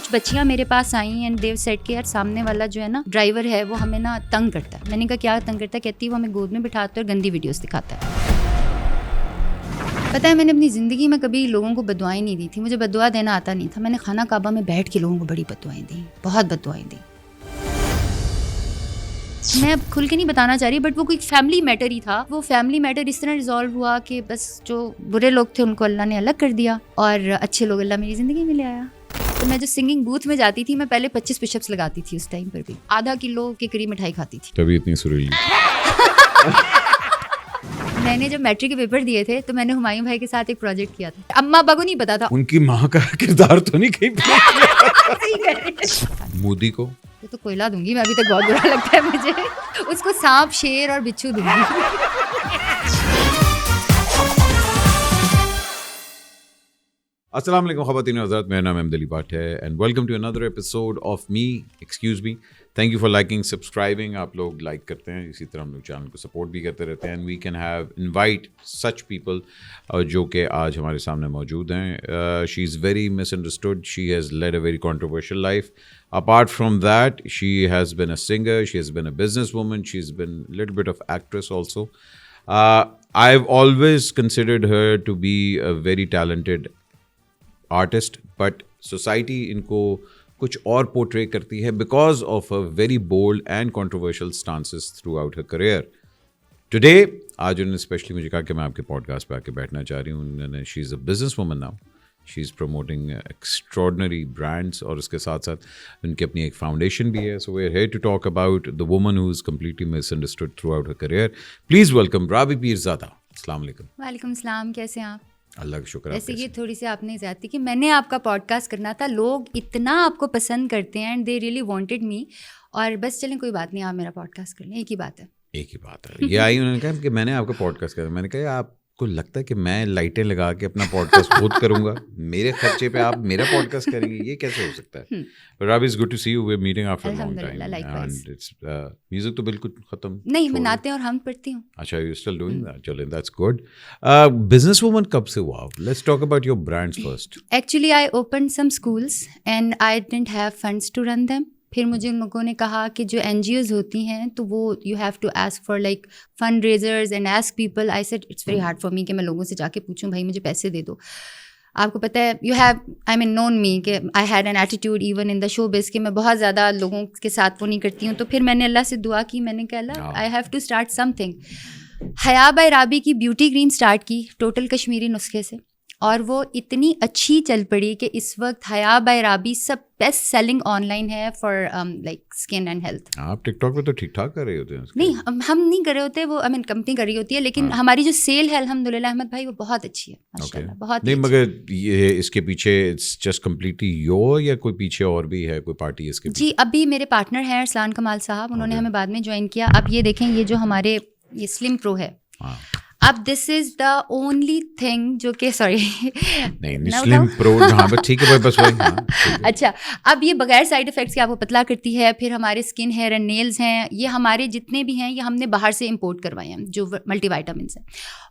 کچھ بچیاں میرے پاس آئیں اینڈ دیو سیٹ کہ یار سامنے والا جو ہے نا ڈرائیور ہے وہ ہمیں نا تنگ کرتا ہے. میں نے کہا کیا تنگ کرتا ہے؟ کہتی وہ ہمیں گود میں بٹھاتا ہے اور گندی ویڈیوز دکھاتا ہے. پتہ ہے میں نے اپنی زندگی میں کبھی لوگوں کو بددعائیں نہیں دی تھی, مجھے بددعا دینا آتا نہیں تھا. میں نے خانہ کعبہ میں بیٹھ کے لوگوں کو بڑی بددعائیں دیں, بہت بددعائیں دیں. میں اب کھل کے نہیں بتانا چاہ رہی بٹ وہ کوئی فیملی میٹر ہی تھا. وہ فیملی میٹر اس طرح ریزالو ہوا کہ بس جو برے لوگ تھے ان کو اللہ نے الگ کر دیا اور اچھے لوگ اللہ میری زندگی میں لے آیا. تو میں جو سنگنگ بوتھ میں جاتی تھی میں پہلے 25 پش اپس لگاتی تھی اس ٹائم پر بھی, آدھا کلو کے قریب مٹھائی کھاتی تھی. تبھی اتنی سریلی. میں نے جب میٹرک کے پیپر دیے تھے تو میں نے ہمایوں بھائی کے ساتھ ایک پروجیکٹ کیا تھا. اماں ابا کو نہیں پتا تھا. ان کی ماں کا کردار تو نہیں کہیں مودی کو تو کوئلہ دوں گی میں, ابھی تک بہت برا لگتا ہے مجھے. اس کو سانپ شیر اور بچھو دوں گی. السلام علیکم خواتین و حضرات, میرا نام احمد علی بٹ ہے and welcome to another episode of me excuse me. Thank you for liking subscribing. آپ لوگ لائک کرتے ہیں, اسی طرح ہم لوگ چینل کو سپورٹ بھی کرتے رہتے ہیں and we can have invite such people جو کہ آج ہمارے سامنے موجود ہیں. She is very misunderstood, she has led a very controversial life. Apart from that, she has been a singer, she has been a businesswoman, she's been a little bit of actress also. I've always considered her to be a very talented artist, but society inko kuch aur portray karti hai because of her very bold and controversial stances throughout her career. Today, aaj unhone especially mujhe kaha ki main aapke podcast pe aake baithna cha rahi hu. She is a businesswoman now. She is promoting extraordinary brands اور اس کے ساتھ ساتھ ان کی اپنی ایک foundation بھی ہے. So we are here to talk about the woman who is completely misunderstood throughout her career. Please welcome Rabi Pirzada. السلام علیکم. وعلیکم السلام, کیسے ہیں آپ؟ اللہ کا شکر. ایسے یہ تھوڑی سی آپ نے زیادتی کہ میں نے آپ کا پوڈ کاسٹ کرنا تھا, لوگ اتنا آپ کو پسند کرتے ہیں and they really wanted me, اور بس چلیں کوئی بات نہیں, آپ میرا پوڈ کاسٹ کر لیں. ایک ہی بات ہے, ایک ہی بات ہے. یہ آئی انہوں نے کہا کہ میں نے آپ کا پوڈ کاسٹ کرا. میں نے کہا آپ کو لگتا ہے کہ میں لائٹیں لگا کے اپنا پوڈ کاسٹ خود کروں گا, میرے خرچے پہ آپ میرا پوڈ کاسٹ کریں گے, یہ کیسے ہو سکتا ہے؟ But Rabi, it's good to see you. We're meeting after a long time. And it's music تو بالکل ختم نہیں, میں نعتیں اور حمد پڑھتی ہوں. اچھا, you're still doing that. چلیں, that's good. Business woman کب سے ہوا? Let's talk about your brands first. Actually, I opened some schools and I didn't have funds to run them. پھر مجھے ان لوگوں نے کہا کہ جو این جی اوز ہوتی ہیں تو وہ you have to ask for like fundraisers and ask people. I said it's very hard for me کہ میں لوگوں سے جا کے پوچھوں بھائی مجھے پیسے دے دو. آپ کو پتہ ہے you have I main known me کہ I had an attitude even in the showbiz کہ میں بہت زیادہ لوگوں کے ساتھ وہ نہیں کرتی ہوں. تو پھر میں نے اللہ سے دعا کی, میں نے کہا اللہ I have to start something. Haya by Rabi کی بیوٹی کریم اسٹارٹ کی ٹوٹل کشمیری نسخے سے, اور وہ اتنی اچھی چل پڑی کہ اس وقت حیا بائی رابی سب بیسٹ سیلنگ آن لائن ہے for like skin and health. آپ ٹک ٹاک پہ تو ٹھیک ٹھاک کر رہے ہوتے ہیں. نہیں, ہم نہیں کر رہے ہوتے, وہ آئی مین کمپنی کر رہی ہوتی ہے, لیکن ہماری جو سیل ہے الحمد للہ احمد بھائی وہ بہت اچھی ہے ماشاء اللہ, بہت نہیں. مگر یہ اس کے پیچھے اٹس جسٹ کمپلیٹلی یور یا کوئی پیچھے اور بھی ہے کوئی پارٹی اس کے؟ جی, ابھی میرے پارٹنر ہیں ارسلان کمال صاحب, انہوں نے ہمیں بعد میں جوائن کیا. اب یہ دیکھیں یہ جو ہمارے یہ سلم پرو ہے, اب دس از دا اونلی تھنگ جو کہ سوری نہیں سلم پرو جہاں بس ٹھیک ہے بس وہی. اچھا, اب یہ بغیر سائڈ افیکٹس کے آپ کو پتلا کرتی ہے. پھر ہمارے اسکن ہیئر اینڈ نیلز ہیں, یہ ہمارے جتنے بھی ہیں یہ ہم نے باہر سے امپورٹ کروائے ہیں جو ملٹی وائٹامنس ہیں.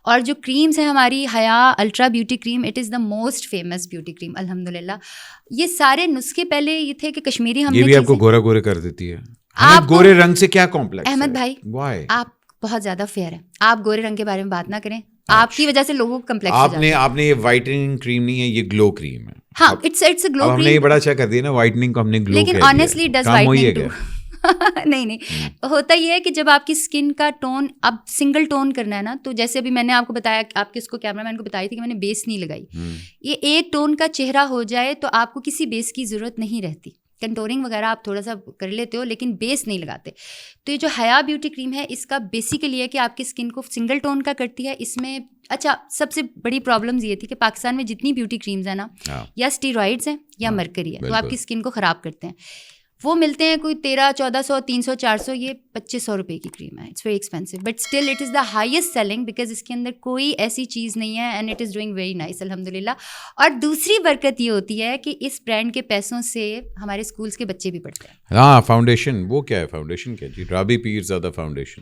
اور جو کریمز ہیں ہماری Haya ultra beauty cream, it is the most famous beauty cream الحمد للہ. یہ سارے نسخے پہلے یہ تھے کہ کشمیری ہم یہ بھی آپ کو گورا گورے کر دیتی ہے. آپ گورے رنگ سے کیا کمپلیکس احمد بھائی؟ وائی آپ بہت زیادہ فیئر ہے, آپ گورے رنگ کے بارے میں بات نہ کریں, آپ کی وجہ سے لوگوں کو کمپلیکس ہو جاتا ہے. آپ نے یہ وائٹننگ کریم نہیں ہے, یہ گلو کریم ہے. ہاں, اٹس اے گلو کریم. ہم نے یہ بڑا اچھا کر دیا نا, وائٹننگ کو ہم نے گلو کر دیا. لیکن آنیسٹلی ڈز وائٹننگ ٹو. نہیں, ہوتا یہ ہے کہ جب آپ کی اسکن کا ٹون اب سنگل ٹون کرنا ہے نا, تو جیسے ابھی میں نے آپ کو بتایا, آپ کے اس کو کیمرہ مین کو بتائی تھی کہ میں نے بیس نہیں لگائی. یہ ایک ٹون کا چہرہ ہو جائے تو آپ کو کسی بیس کی ضرورت نہیں رہتی. کنٹورنگ وغیرہ آپ تھوڑا سا کر لیتے ہو لیکن بیس نہیں لگاتے. تو یہ جو حیا بیوٹی کریم ہے اس کا بیسیکلی ہے کہ آپ کی اسکن کو سنگل ٹون کا کرتی ہے. اس میں اچھا سب سے بڑی پرابلمز یہ تھی کہ پاکستان میں جتنی بیوٹی کریمز ہیں نا, یا اسٹیرائڈز ہیں یا مرکری ہے, تو آپ کی اسکن کو خراب کرتے ہیں. وہ ملتے ہیں کوئی 1300-1400 300 400, یہ 2500 روپے کی کریم ہے. It's very expensive but still it is the highest selling because اس کے اندر کوئی ایسی چیز نہیں ہے and it is doing very nice الحمد للہ. اور دوسری برکت یہ ہوتی ہے کہ اس برانڈ کے پیسوں سے ہمارے اسکولس کے بچے بھی پڑھتے ہیں. ہاں, فاؤنڈیشن وہ کیا ہے؟ فاؤنڈیشن کیا جی؟ رابی پیرزادہ فاؤنڈیشن.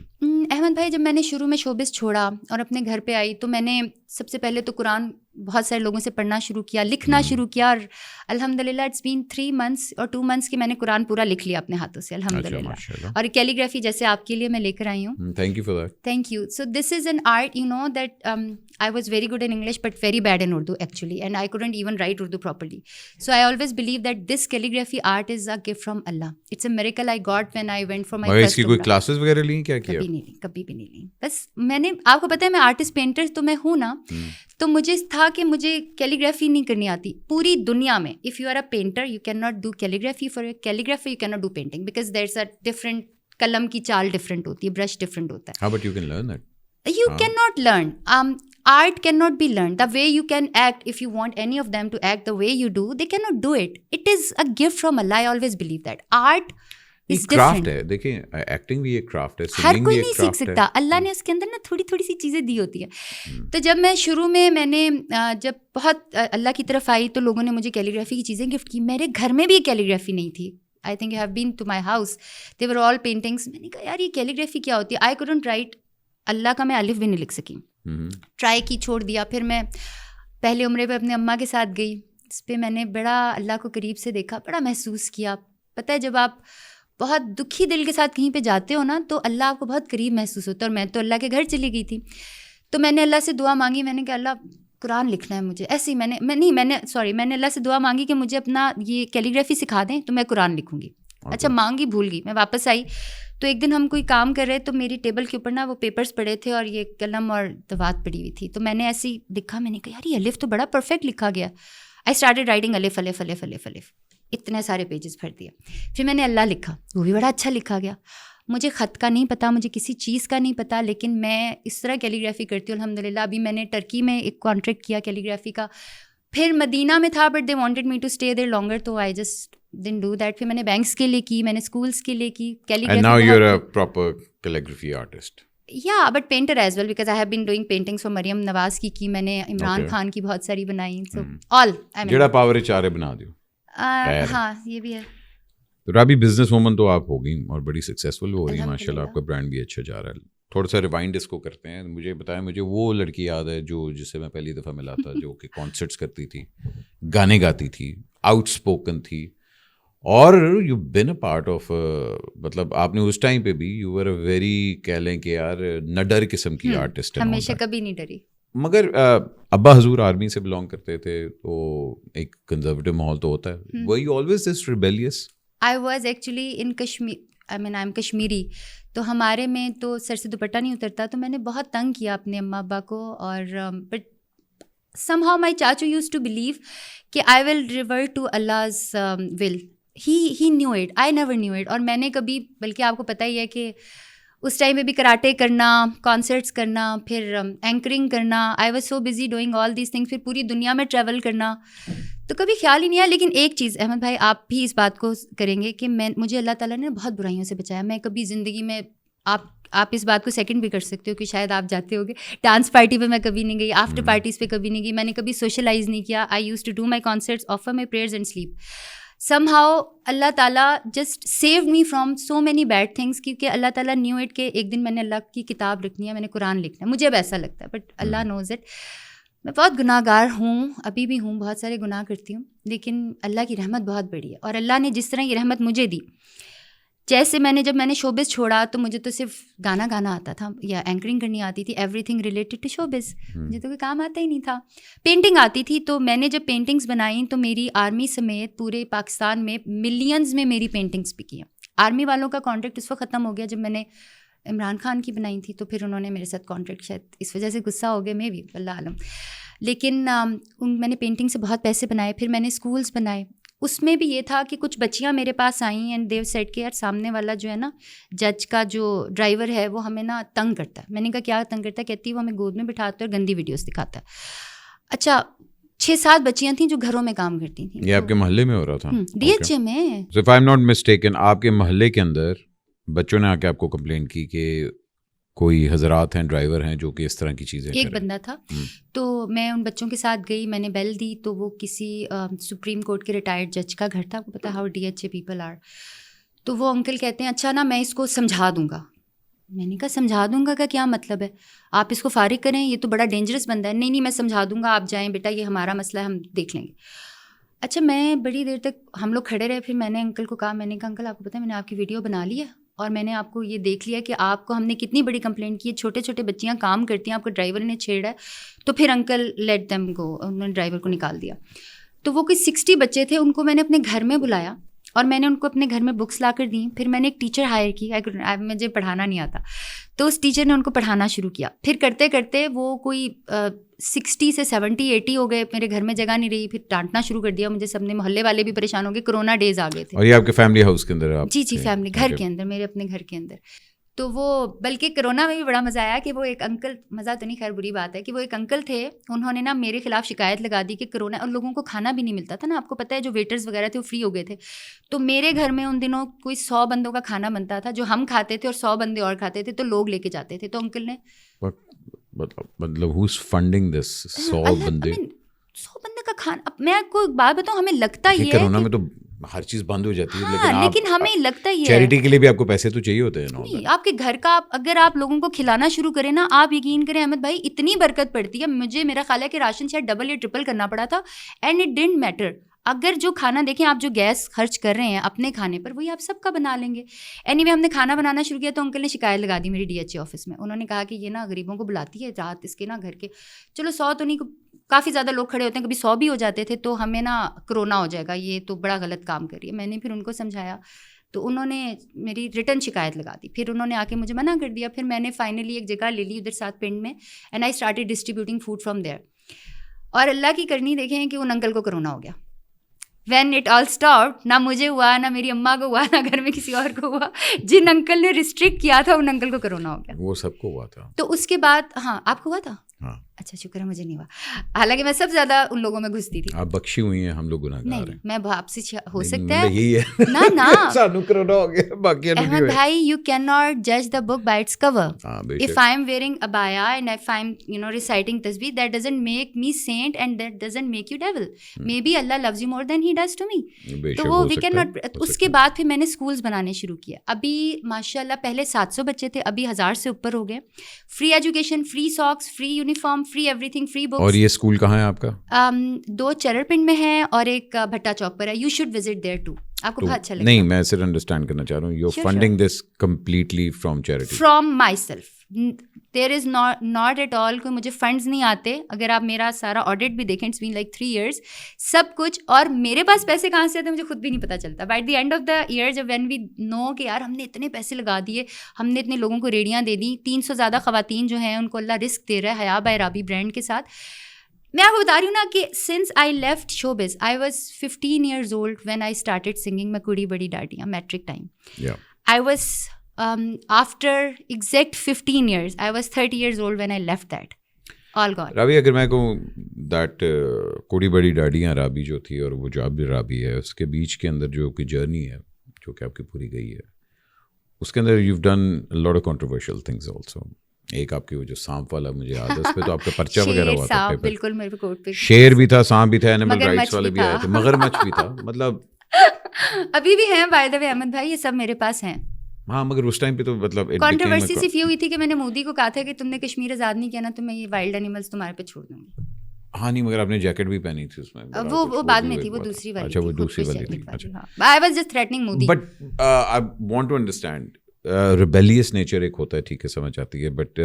احمد بھائی, جب میں نے شروع میں شوبز چھوڑا اور اپنے گھر پہ آئی تو میں نے سب سے پہلے تو قرآن بہت سارے لوگوں سے پڑھنا شروع کیا, لکھنا شروع کیا, اور الحمدللہ اٹس بین 3 months اور 2 months کی میں نے قرآن پورا لکھ لیا اپنے ہاتھوں سے الحمدللہ. اور کیلیگرافی جیسے آپ کے لیے میں لے کر آئی ہوں. Thank you for that. Thank you. So this is an art, you know that I was very good in English but very bad in Urdu actually, and I couldn't even write Urdu properly. So I always believe that this calligraphy art is a gift from Allah. It's a miracle I got when I went for my first. اس کی کوئی classes وغیرہ لیں کیا کیا؟ کبھی بھی نہیں لیں. بس میں نے, آپ کو پتہ ہے میں آرٹسٹ پینٹر تو میں ہوں نا, تو مجھے تھا کہ مجھے کیلیگرافی نہیں کرنی آتی. پوری دنیا میں if you are a painter you cannot do calligraphy. For a calligraphy you cannot do painting because there's a different, قلم کی چال ڈفرینٹ ہوتی ہے, برش ڈفرینٹ ہوتا ہے. How but you can learn that? You cannot learn. Art cannot be learned. The way you can act, if you want any of them to act the way you do, they cannot do it. It is a gift from Allah. I always believe that. Art is different. ہے, دیکھیں acting بھی ایک craft ہے, ہر کوئی نہیں سیکھ سکتا. اللہ نے اس کے اندر نا تھوڑی تھوڑی سی چیزیں دی ہوتی ہیں. تو جب میں شروع میں نے جب بہت اللہ کی طرف آئی تو لوگوں نے مجھے کیلیگرافی کی چیزیں گفٹ کی. میرے گھر میں بھی کیلیگرافی نہیں تھی. I think you have been to my house. They were all paintings. میں نے کہا یار یہ کیلیگرافی کیا ہوتی ہے. I couldn't write. اللہ کا میں الف بھی نہیں لکھ سکی. ٹرائی کی, چھوڑ دیا. پھر میں پہلے عمرے پہ اپنے اماں کے ساتھ گئی. اس پہ میں نے بڑا اللہ کو قریب سے دیکھا, بڑا محسوس کیا. پتہ ہے جب آپ بہت دکھی دل کے ساتھ کہیں پہ جاتے ہو نا تو اللہ آپ کو بہت قریب محسوس ہوتا ہے. اور میں تو اللہ کے گھر چلی گئی تھی, تو میں نے اللہ سے دعا مانگی. میں نے کہا اللہ قرآن لکھنا ہے مجھے. ایسے ہی میں نے اللہ سے دعا مانگی کہ مجھے اپنا یہ کیلیگرافی سکھا دیں تو میں قرآن لکھوں گی. اچھا مانگی بھول گئی. میں واپس آئی تو ایک دن ہم کوئی کام کر رہے تو میری ٹیبل کے اوپر نا وہ پیپرز پڑے تھے اور یہ قلم اور دوات پڑی ہوئی تھی. تو میں نے ایسے ہی لکھا, میں نے کہا یار یہ الف تو بڑا پرفیکٹ لکھا گیا. آئی اسٹارٹیڈ رائٹنگ الف الف الف الف الف, اتنے سارے پیجز بھر دیا. پھر میں نے اللہ لکھا, وہ بھی بڑا اچھا لکھا گیا. مجھے خط کا نہیں پتہ, مجھے کسی چیز کا نہیں پتہ, لیکن میں اس طرح کیلیگرافی کرتی ہوں الحمدللہ. ابھی میں نے ٹرکی میں ایک کانٹریکٹ کیا کیلیگرافی کا. پھر مدینہ میں تھا but they wanted me to stay there longer, تو I just didn't do that. پھر میں نے بینکس کے لیے کی, میں نے اسکولس کے لیے کی calligraphy. And now you're a proper calligraphy artist. Yeah, but painter as well because I have been doing paintings for Maryam Nawaz کی میں نے, عمران خان کی بہت ساری بنائی. So all جڑا پاور چارے بنا دیو. ہاں یہ بھی ہے. رابی بزنس وومن تو آپ ہو گئی اور بڑی سکسیزفل ہو رہی ہیں ماشاء اللہ, آپ کا برانڈ بھی اچھا جا رہا ہے. تھوڑا سا ریوائنڈ اس کو کرتے ہیں. مجھے بتائیں, مجھے وہ لڑکی یاد ہے جس سے میں پہلی دفعہ ملا تھا, جو کہ کانسرٹس کرتی تھی, گانے گاتی تھی, آؤٹ اسپوکن تھی, اور you been a part of, مطلب آپ نے اس ٹائم پہ بھی یو آر اے ویری, کہہ لیں کہ یار نہ ڈر قسم کی آرٹسٹ. ہمیشہ کبھی نہیں ڈری. مگر ابا حضور آرمی سے بلانگ کرتے تھے تو ایک کنزرویٹو ماحول تو ہوتا ہے. were you always this rebellious? I was actually in Kashmir. I mean I'm Kashmiri. تو ہمارے میں تو سر سے دوپٹہ نہیں اترتا, تو میں نے بہت تنگ کیا اپنے اماں ابا کو. اور but somehow my chachu used to believe کہ I will revert to Allah's will. He knew it. I never knew it. اور میں نے کبھی, بلکہ آپ کو پتہ ہی ہے کہ اس ٹائم پہ بھی کراٹے کرنا, کانسرٹس کرنا, پھر اینکرنگ کرنا. I was so busy doing all these things. پھر پوری دنیا میں ٹریول کرنا, تو کبھی خیال ہی نہیں آیا. لیکن ایک چیز احمد بھائی آپ بھی اس بات کو کریں گے کہ مجھے اللہ تعالیٰ نے بہت برائیوں سے بچایا. میں کبھی زندگی میں, آپ اس بات کو سیکنڈ بھی کر سکتے ہو کہ شاید آپ جاتے ہوگے, ڈانس پارٹی پہ میں کبھی نہیں گئی, آفٹر پارٹیز پہ کبھی نہیں گئی, میں نے کبھی سوشلائز نہیں کیا. I used to do my concerts, offer my prayers and sleep. somehow اللہ تعالیٰ just saved me from so many bad things, کیونکہ اللہ تعالیٰ knew it کہ ایک دن میں نے اللہ کی کتاب لکھنی ہے, میں نے قرآن لکھنا ہے. مجھے اب ایسا لگتا ہے, بٹ اللہ knows it. میں بہت گناہ گار ہوں, ابھی بھی ہوں, بہت سارے گناہ کرتی ہوں, لیکن اللہ کی رحمت بہت بڑی ہے. اور اللہ نے جس طرح یہ رحمت مجھے دی, جیسے جب میں نے شوبز چھوڑا تو مجھے تو صرف گانا گانا آتا تھا یا اینکرنگ کرنی آتی تھی, everything related to showbiz. مجھے تو کوئی کام آتا ہی نہیں تھا. پینٹنگ آتی تھی, تو میں نے جب پینٹنگس بنائیں تو میری آرمی سمیت پورے پاکستان میں ملینز میں میری پینٹنگس بکی ہیں. آرمی والوں کا کانٹریکٹ اس وقت ختم ہو گیا جب میں نے عمران خان کی بنائی تھی, تو پھر انہوں نے میرے ساتھ کانٹریکٹ, شاید اس وجہ سے غصہ ہو گیا, میں بھی اللہ عالم. لیکن میں نے پینٹنگ سے بہت پیسے بنائے. پھر میں نے اسکولس بنائے, اس میں بھی یہ تھا کہ کچھ بچیاں میرے پاس آئیں اینڈ دیو سیٹ کہ یار سامنے والا جو ہے نا جج کا جو ڈرائیور ہے وہ ہمیں نا تنگ کرتا ہے. میں نے کہا کیا تنگ کرتا ہے؟ کہتی ہے وہ ہمیں گود میں بٹھاتا ہے اور گندی ویڈیوز دکھاتا ہے. اچھا 6-7 بچیاں تھیں جو گھروں میں کام کرتی تھیں. یہ آپ کے محلے میں ہو رہا تھا؟ ڈی ایچ اے میں. If I am not mistaken, آپ کے محلے کے اندر بچوں نے آ کے آپ کو کمپلین کی کہ کوئی حضرات ہیں, ڈرائیور ہیں جو کہ اس طرح کی چیزیں. ایک بندہ تھا, تو میں ان بچوں کے ساتھ گئی, میں نے بیل دی, تو وہ کسی سپریم کورٹ کے ریٹائرڈ جج کا گھر تھا. آپ کو پتا how D H A people are. تو وہ انکل کہتے ہیں اچھا نا میں اس کو سمجھا دوں گا. میں نے کہا سمجھا دوں گا کا کیا مطلب ہے, آپ اس کو فارغ کریں, یہ تو بڑا ڈینجرس بندہ ہے. نہیں میں سمجھا دوں گا, آپ جائیں بیٹا, یہ ہمارا مسئلہ ہے, ہم دیکھ لیں گے. اچھا میں بڑی دیر تک ہم لوگ کھڑے رہے. پھر میں نے انکل کو کہا, میں نے کہا انکل آپ کو پتہ ہے میں نے آپ کی ویڈیو بنا لی ہے اور میں نے آپ کو یہ دیکھ لیا کہ آپ کو ہم نے کتنی بڑی کمپلینٹ کی ہے, چھوٹے چھوٹے بچیاں کام کرتی ہیں, آپ کو ڈرائیور نے چھیڑا ہے. تو پھر انکل لیٹ دیم گو, انہوں نے ڈرائیور کو نکال دیا. تو وہ کوئی 60 بچے تھے, ان کو میں نے اپنے گھر میں بلایا اور میں نے ان کو اپنے گھر میں بکس لا کر دیں. پھر میں نے ایک ٹیچر ہائر کی, مجھے پڑھانا نہیں آتا, تو اس ٹیچر نے ان کو پڑھانا شروع کیا. پھر کرتے کرتے وہ کوئی 60 سے 70 80 ہو گئے. میرے گھر میں جگہ نہیں رہی, پھر ڈانٹنا شروع کر دیا مجھے سب نے, محلے والے بھی پریشان ہو گئے, کرونا ڈیز آ گئے تھے. اور یہ آپ کے فیملی ہاؤس کے اندر؟ جی فیملی گھر کے اندر, میرے اپنے گھر کے اندر. تو وہ بلکہ کرونا میں بھی بڑا مزہ آیا کہ وہ ایک انکل, مزہ تو نہیں خیر بری بات ہے, کہ وہ ایک انکل تھے, انہوں نے نا میرے خلاف شکایت لگا دی کہ کرونا, اور لوگوں کو کھانا بھی نہیں ملتا تھا نا, آپ کو پتہ ہے جو ویٹرز وغیرہ تھے وہ فری ہو گئے تھے. تو میرے گھر میں ان دنوں کوئی 100 بندوں کا کھانا بنتا تھا, جو ہم کھاتے تھے اور 100 بندے اور کھاتے تھے, تو لوگ لے کے جاتے تھے. تو انکل نے مطلب ہوز فنڈنگ دس 100 بندے 100 بندے کا کھانا. میں آپ کو ایک بات بتاؤں, ہمیں لگتا یہ ہے کرونا میں تو ہر چیز بند ہو جاتی ہے, لیکن ہمیں لگتا یہ ہے چیریٹی کے لیے بھی آپ کو پیسے تو چاہیے ہوتے ہیں. نہیں, آپ کے گھر کا اگر آپ لوگوں کو کھلانا شروع کریں نا, آپ یقین کریں احمد بھائی, اتنی برکت پڑتی ہے. مجھے میرا خیال ہے کہ راشن شاید ڈبل یا ٹرپل کرنا پڑا تھا, اینڈ اٹ ڈنٹ میٹر. اگر جو کھانا دیکھیں آپ جو گیس خرچ کر رہے ہیں اپنے کھانے پر, وہی آپ سب کا بنا لیں گے. اینی وے ہم نے کھانا بنانا شروع کیا تو انکل نے شکایت لگا دی میری DHA آفس میں. انہوں نے کہا کہ یہ نا غریبوں کو بلاتی ہے رات, اس کے نا گھر کے, چلو 100 تو نہیں, کافی زیادہ لوگ کھڑے ہوتے ہیں, کبھی 100 بھی ہو جاتے تھے, تو ہمیں نا کرونا ہو جائے گا, یہ تو بڑا غلط کام کر رہی ہے. میں نے پھر ان کو سمجھایا تو انہوں نے میری ریٹرن شکایت لگا دی. پھر انہوں نے آ کے مجھے منع کر دیا. پھر میں نے فائنلی ایک جگہ لے لی ادھر ساتھ پنڈ میں, and I started distributing food from there. اور اللہ کی کرنی دیکھیں کہ ان انکل کو کرونا ہو گیا. وین اٹ آل اسٹاپڈ, نہ مجھے ہوا, نہ میری اماں کو ہوا, نہ گھر میں کسی اور کو ہوا. جن انکل نے ریسٹرکٹ کیا تھا ان انکل کو کرونا ہو گیا. وہ سب کو ہوا تھا. تو اس کے بعد ہاں آپ کو ہوا تھا؟ ہاں اچھا شکر ہے مجھے نہیں ہوا, حالانکہ میں سب زیادہ ان لوگوں میں گھستی تھی. آپ بخشی ہوئی ہیں, ہم لوگ گناہگار ہیں. میں آپ سے ہو سکتا ہے یہی ہے نا سانو کرونا ہو گیا, باقی احمد بھائی, یو کین ناٹ جج the book by its cover. If I am wearing abaya and if I am reciting tasbih, that doesn't make me saint and that doesn't make you devil. Maybe Allah loves you more than he does to me. تو وہ we cannot. اس کے بعد پھر میں نے schools بنانے شروع کیا. ابھی ماشاء اللہ پہلے 700 بچے تھے, ابھی 1000 سے اوپر ہو گئے. Free education, free socks, free uniform, free every thing, free books. اور یہ اسکول کہاں ہے آپ کا؟ 2 چرر پنڈ میں ہے اور ایک بھٹا چوک پر ہے. You should visit there too, آپ کو بہت اچھا لگے گا. نہیں میں صرف انڈرسٹینڈ کرنا چاہ رہا ہوں, you are funding this completely from charity? From myself. There is not at all کوئی مجھے فنڈز نہیں آتے. اگر آپ میرا سارا آڈٹ بھی دیکھیں, اٹس بین لائک 3 years سب کچھ. اور میرے پاس پیسے کہاں سے آتے ہیں مجھے خود بھی نہیں پتہ چلتا. By the end of the year جب وین وی نو کہ یار ہم نے اتنے پیسے لگا دیے, ہم نے اتنے لوگوں کو ریڑیاں دے دیں, 300 زیادہ خواتین جو ہیں ان کو اللہ رزق دے رہا ہے حیا بائی رابی برانڈ کے ساتھ. میں آپ کو بتا رہی ہوں نا کہ since I left showbiz, I was 15 years old when I started singing میں کوڑی بڑی ڈاڈیاں, matric time. I was after exact 15 years, I was 30 years old when I left that. All gone. رابی, اگر میں کہوں دیٹ کوڑی بڑی ڈاڈیاں رابی جو تھی اور وہ جو اب رابی ہے, اس کے بیچ کے اندر جو کوئی جرنی ہے جو کہ آپ کی پوری گئی ہے, اس کے اندر you've done a lot of controversial things also. ایک آپ کی وہ جو سانپ والا مجھے یاد ہے, اس پہ تو آپ کا پرچہ وغیرہ ہوا تھا. بالکل میرے کوٹ پہ شیر بھی تھا, سانپ بھی تھا, اینیمل رائٹس والے بھی آئے تھے, مگرمچھ بھی تھا, مطلب ابھی بھی ہیں بائی دا وے احمد بھائی, یہ سب میرے پاس ہیں. ہاں مگر اس ٹائم پہ تو مطلب کنٹروورسی صرف یہ ہوئی تھی کہ میں نے مودی کو کہا تھا کہ تم نے کشمیر آزاد نہیں کیا نا, تو میں یہ وائلڈ اینیملس تمہارے پہ چھوڑ دوں گی. ہاں نہیں, مگر آپ نے جیکٹ بھی پہنی تھی اس میں. وہ بعد میں تھی, وہ دوسری والی. اچھا وہ دوسری والی تھی. I was just threatening Modi. But I want to understand, rebellious nature ایک ہوتا ہے, ٹھیک ہے سمجھ آتی ہے, بٹ